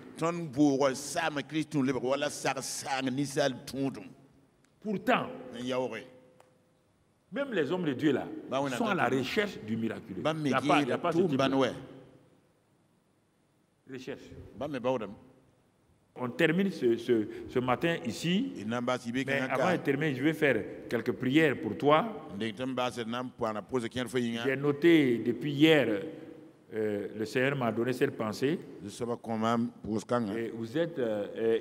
Pourtant, même les hommes de Dieu là sont à la recherche du miraculeux. Il n'y a pas ce type de recherche. On termine ce matin ici. Mais avant de terminer, je vais faire quelques prières pour toi. J'ai noté depuis hier, le Seigneur m'a donné cette pensée. Et vous êtes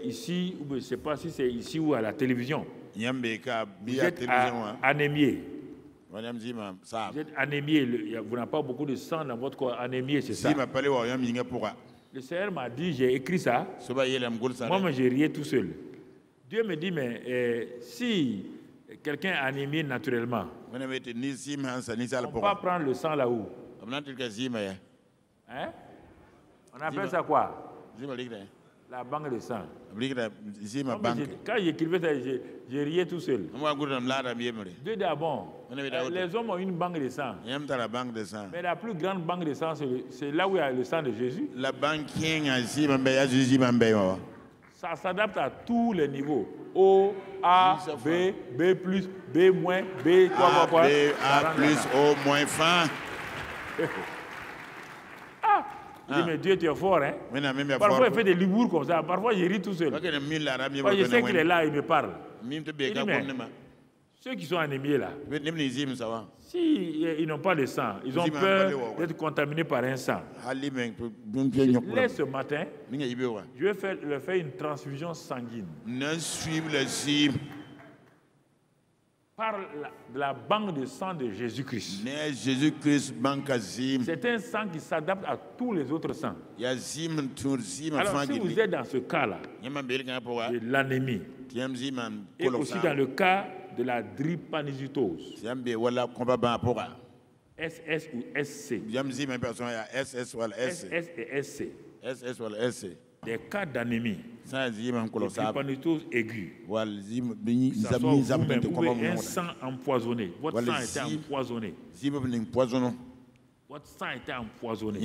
ici, ou je ne sais pas si c'est ici ou à la télévision. Vous êtes anémié. Vous êtes anémié. Vous n'avez pas beaucoup de sang dans votre corps. Anémié, c'est ça. Le Seigneur m'a dit, j'ai écrit ça. Moi, j'ai rié tout seul. Dieu me dit, mais si quelqu'un est anémie naturellement, on ne peut pas prendre le sang là-haut. Hein? On appelle ça quoi? La banque de sang. Quand j'écrivais ça, je riais tout seul. Dieu dit, ah bon, les hommes ont une banque de sang. Mais la plus grande banque de sang, c'est là où il y a le sang de Jésus. Ça s'adapte à tous les niveaux. O, A, B, B+, B-, B, quoi. B, A+, O-, fin. Il dit, mais Dieu, tu es fort, hein? Parfois, il fait des libours comme ça. Parfois, il rit tout seul. Je sais qu'il est là, il me parle. Il dit, mais ceux qui sont anémiés là, si ils n'ont pas de sang, ils ont peur d'être contaminés par un sang. Laisse ce matin, je vais leur faire une transfusion sanguine. Par la banque de sang de Jésus-Christ. C'est un sang qui s'adapte à tous les autres sangs. Alors si vous êtes dans ce cas-là, de l'anémie, et aussi dans le cas de la drépanocytose, SS ou SC, SS et SC, des cas d'anémie, de drépanocytose aiguë, ça sort vous-même, vous pouvez un sang empoisonné, votre sang était empoisonné. Votre sang était empoisonné.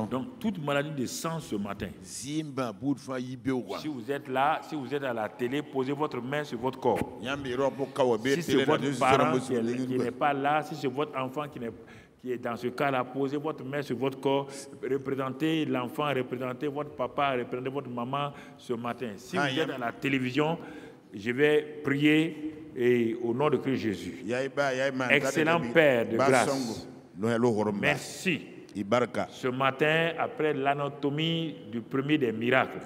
Donc, toute maladie de sang ce matin. Si vous êtes là, si vous êtes à la télé, posez votre main sur votre corps. Si c'est votre parent qui n'est pas là, si c'est votre enfant qui est dans ce cas-là, posez votre main sur votre corps, représentez l'enfant, représentez votre papa, représentez votre maman ce matin. Si vous êtes à la télévision, je vais prier et au nom de Christ Jésus. Excellent Père de grâce. Merci. Ce matin, après l'anatomie du premier des miracles,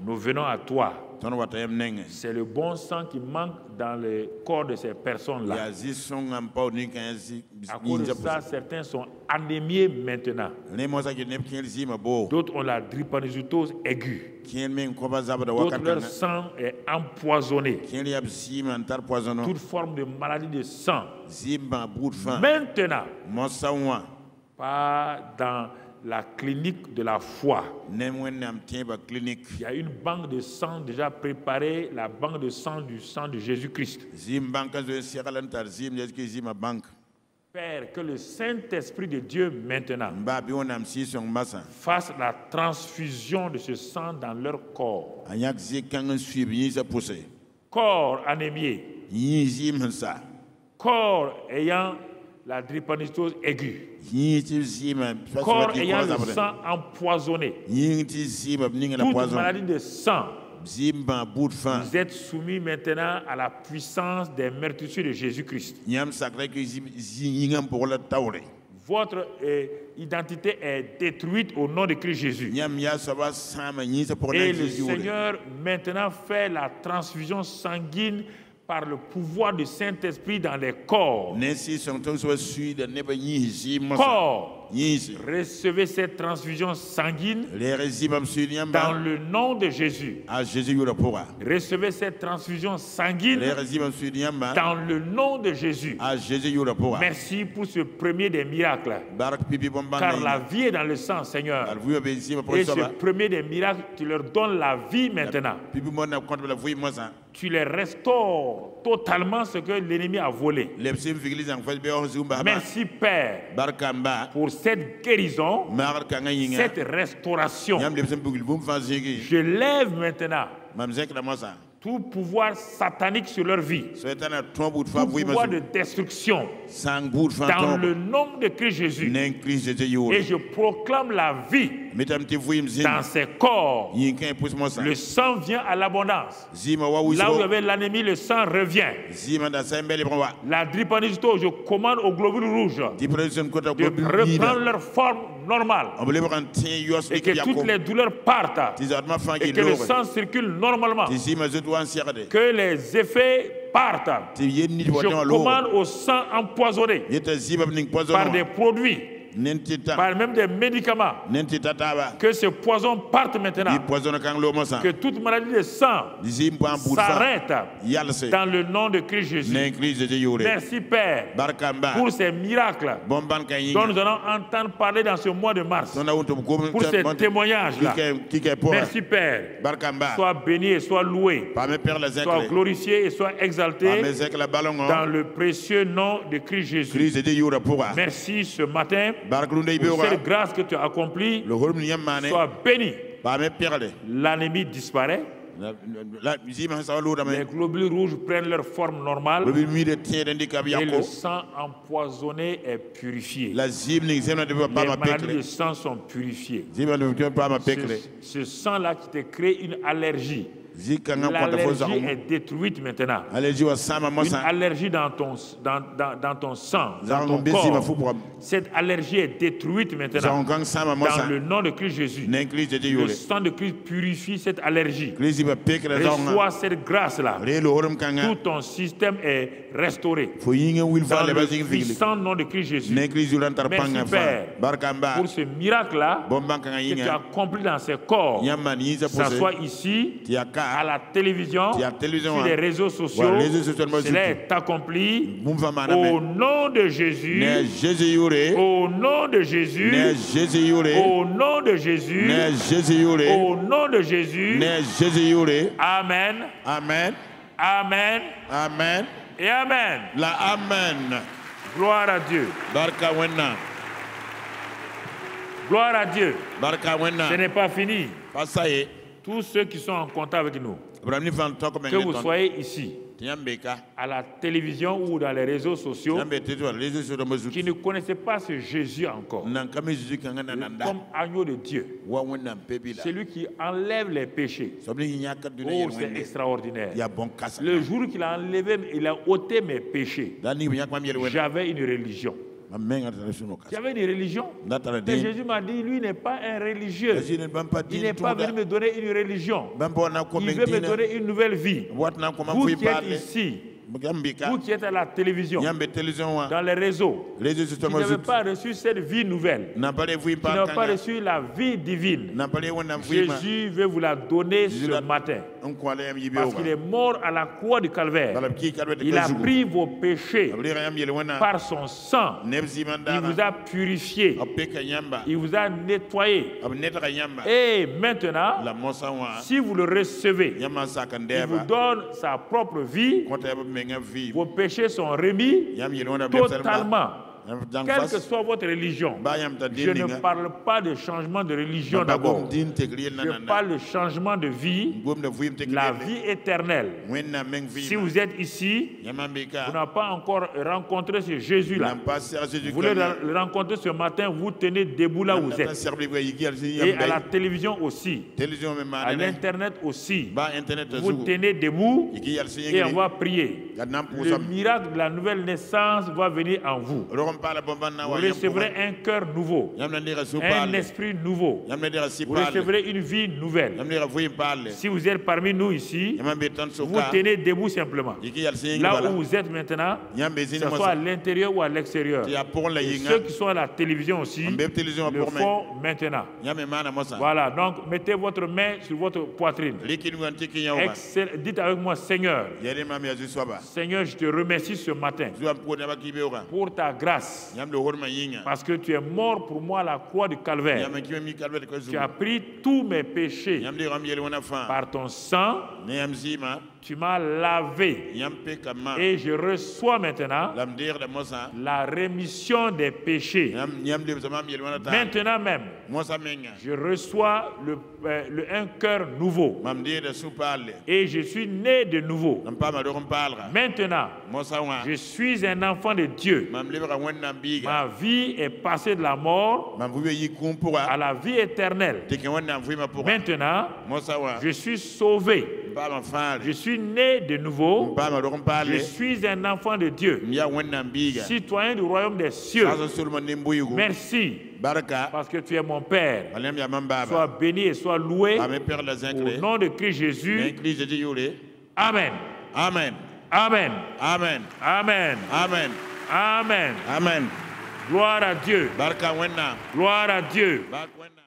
nous venons à toi. C'est le bon sang qui manque dans le corps de ces personnes-là. À cause de ça, certains sont anémiés maintenant. D'autres ont la drépanocytose aiguë. D'autres, leur sang est empoisonné. Toute forme de maladie de sang. Maintenant, pas dans la clinique de la foi. Il y a une banque de sang déjà préparée, la banque de sang de Jésus-Christ. Père, que le Saint-Esprit de Dieu maintenant fasse la transfusion de ce sang dans leur corps. Corps anémié. Corps ayant la drépanocytose aiguë. Corps ayant le sang empoisonné. Toute maladie de sang. Vous êtes soumis maintenant à la puissance des meurtrissures de Jésus-Christ. Votre identité est détruite au nom de Christ Jésus. Et le Seigneur maintenant fait la transfusion sanguine par le pouvoir du Saint-Esprit dans les corps. Corps, recevez cette transfusion sanguine dans le nom de Jésus. Recevez cette transfusion sanguine dans le nom de Jésus. Merci pour ce premier des miracles. Car la vie est dans le sang, Seigneur. Et ce premier des miracles, tu leur donnes la vie maintenant. Tu les restaures totalement ce que l'ennemi a volé. Merci Père pour cette guérison, cette restauration. Je lève maintenant tout pouvoir satanique sur leur vie, tout pouvoir de destruction dans le nom de Christ Jésus. Et je proclame la vie dans ces corps. Le sang vient à l'abondance. Là où il y avait l'anémie, le sang revient. La drépanocytose, je commande aux globules rouges de reprendre leur forme normale. Et que toutes les douleurs partent. Et que le sang circule normalement. Que les effets partent. Je commande au sang empoisonné par des produits par même des médicaments, que ce poison parte maintenant, que toute maladie de sang s'arrête dans le nom de Christ Jésus. Merci Père pour ces miracles dont nous allons entendre parler dans ce mois de mars, pour ces témoignages-là. Merci Père, sois béni et sois loué, sois glorifié et sois exalté dans le précieux nom de Christ Jésus. Merci ce matin pour cette grâce que tu as accomplie. Sois béni. L'anémie disparaît. Les globules rouges prennent leur forme normale et le sang empoisonné est purifié. Les maladies de sang sont purifiées. Ce sang-là qui te crée une allergie. L'allergie est détruite maintenant. Une allergie dans ton sang, dans ton corps. Cette allergie est détruite maintenant. Dans le nom de Christ Jésus. Le sang de Christ purifie cette allergie. Reçois cette grâce-là. Tout ton système est restauré. Dans le puissant nom de Christ Jésus. Merci Père pour ce miracle-là que tu as accompli dans ces corps. S'assoit ici, à la télévision, sur les réseaux sociaux. Cela est accompli au nom de Jésus. Au nom de Jésus. Au nom de Jésus. Au nom de Jésus. Amen. Amen. Amen. Amen. Et amen. La amen. Gloire à Dieu. Barka wenna. Gloire à Dieu. Barka wenna. Ce n'est pas fini. Pasaye. Tous ceux qui sont en contact avec nous, que vous soyez ici, à la télévision ou dans les réseaux sociaux, qui ne connaissaient pas ce Jésus encore, comme agneau de Dieu, celui qui enlève les péchés. Oh, c'est extraordinaire. Le jour qu'il a enlevé, il a ôté mes péchés. J'avais une religion. J'avais une religion. Mais Jésus m'a dit, lui n'est pas un religieux. Il n'est pas venu me donner une religion. Il veut me donner une nouvelle vie. Vous qui êtes ici, vous qui êtes à la télévision, dans les réseaux, qui n'avez pas reçu cette vie nouvelle, qui n'avez pas reçu la vie divine, Jésus veut vous la donner ce matin. Parce qu'il est mort à la croix du calvaire. Il a pris vos péchés par son sang. Il vous a purifié. Il vous a nettoyé. Et maintenant, si vous le recevez, il vous donne sa propre vie. Vos péchés sont remis totalement. Quelle que soit votre religion, je ne parle pas de changement de religion d'abord. Je parle de changement de vie, la vie éternelle. Si vous êtes ici, vous n'avez pas encore rencontré ce Jésus-là. Vous voulez le rencontrer ce matin, vous tenez debout là où vous êtes. Et à la télévision aussi, à l'Internet aussi, vous tenez debout et on va prier. Le miracle de la nouvelle naissance va venir en vous. Vous recevrez un cœur nouveau, un esprit nouveau. Vous recevrez une vie nouvelle. Si vous êtes parmi nous ici, vous tenez debout simplement. Là où vous êtes maintenant, que ce soit à l'intérieur ou à l'extérieur. Ceux qui sont à la télévision aussi, le font maintenant. Voilà, donc mettez votre main sur votre poitrine. Dites avec moi, Seigneur. Seigneur, je te remercie ce matin pour ta grâce. Parce que tu es mort pour moi à la croix du calvaire. Tu as pris tous mes péchés par ton sang. Tu m'as lavé et je reçois maintenant la rémission des péchés. Maintenant même, je reçois un cœur nouveau et je suis né de nouveau. Maintenant, je suis un enfant de Dieu. Ma vie est passée de la mort à la vie éternelle. Maintenant, je suis sauvé. Je suis né de nouveau. Je suis un enfant de Dieu, citoyen du royaume des cieux. Merci parce que tu es mon Père. Sois béni et sois loué au nom de Christ Jésus. Amen. Amen. Amen. Amen. Amen. Amen. Amen. Amen. Gloire à Dieu. Barka wenna. Gloire à Dieu. Barka wenna.